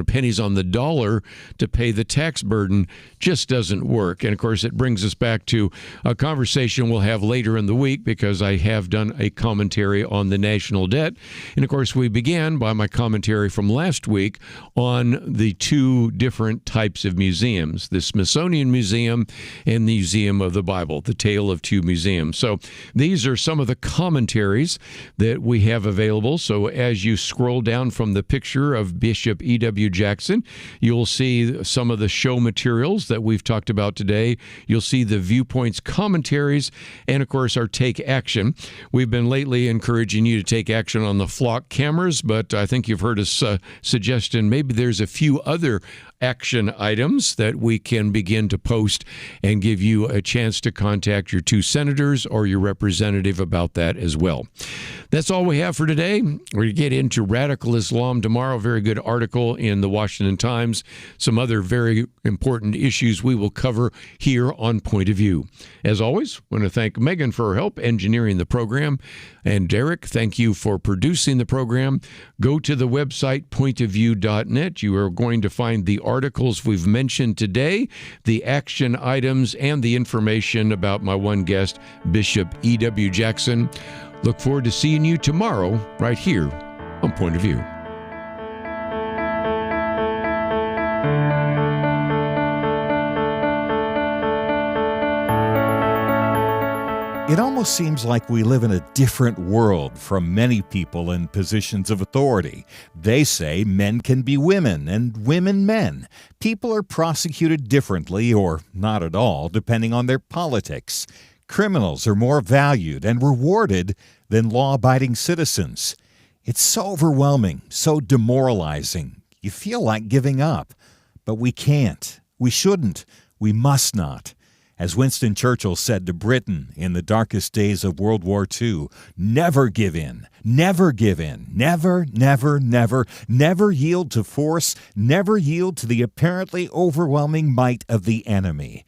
pennies on the dollar to pay the tax burden. Just doesn't work. And, of course, it brings us back to a conversation we'll have later in the week, because I have done a commentary on the national debt. And, of course, we began by my commentary from last week on the 2 different types of museums, the Smithsonian Museum and the Museum of the Bible, the Tale of Two Museums. So these are some of the commentaries that we have available. So as you scroll down from the picture of Bishop E.W. Jackson, you'll see some of the show materials that we've talked about today. You'll see the viewpoints, commentaries, and, of course, our Take Action. We've been lately encouraging you to take action on the flock cameras, but I think you've heard us suggesting maybe there's a few other action items that we can begin to post and give you a chance to contact your 2 senators or your representative about that as well. That's all we have for today. We're going to get into radical Islam tomorrow. Very good article in the Washington Times. Some other very important issues we will cover here on Point of View. As always, I want to thank Megan for her help engineering the program. And Derek, thank you for producing the program. Go to the website, pointofview.net. You are going to find the articles we've mentioned today, the action items, and the information about my one guest, Bishop E.W. Jackson. Look forward to seeing you tomorrow right here on Point of View. It almost seems like we live in a different world from many people in positions of authority. They say men can be women and women men. People are prosecuted differently or not at all, depending on their politics. Criminals are more valued and rewarded than law-abiding citizens. It's so overwhelming, so demoralizing. You feel like giving up. But we can't. We shouldn't. We must not. As Winston Churchill said to Britain in the darkest days of World War II, never give in, never give in, never, never, never, never yield to force, never yield to the apparently overwhelming might of the enemy.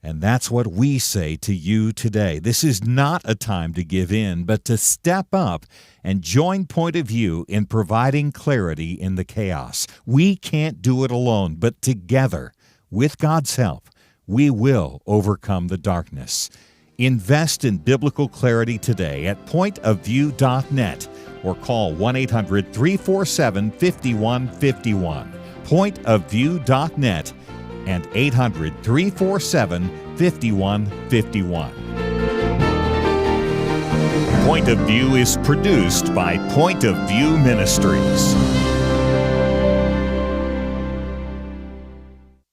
And that's what we say to you today. This is not a time to give in, but to step up and join Point of View in providing clarity in the chaos. We can't do it alone, but together, with God's help, we will overcome the darkness. Invest in biblical clarity today at pointofview.net or call 1-800-347-5151. Pointofview.net and 800-347-5151. Point Point of View is produced by Point of View Ministries.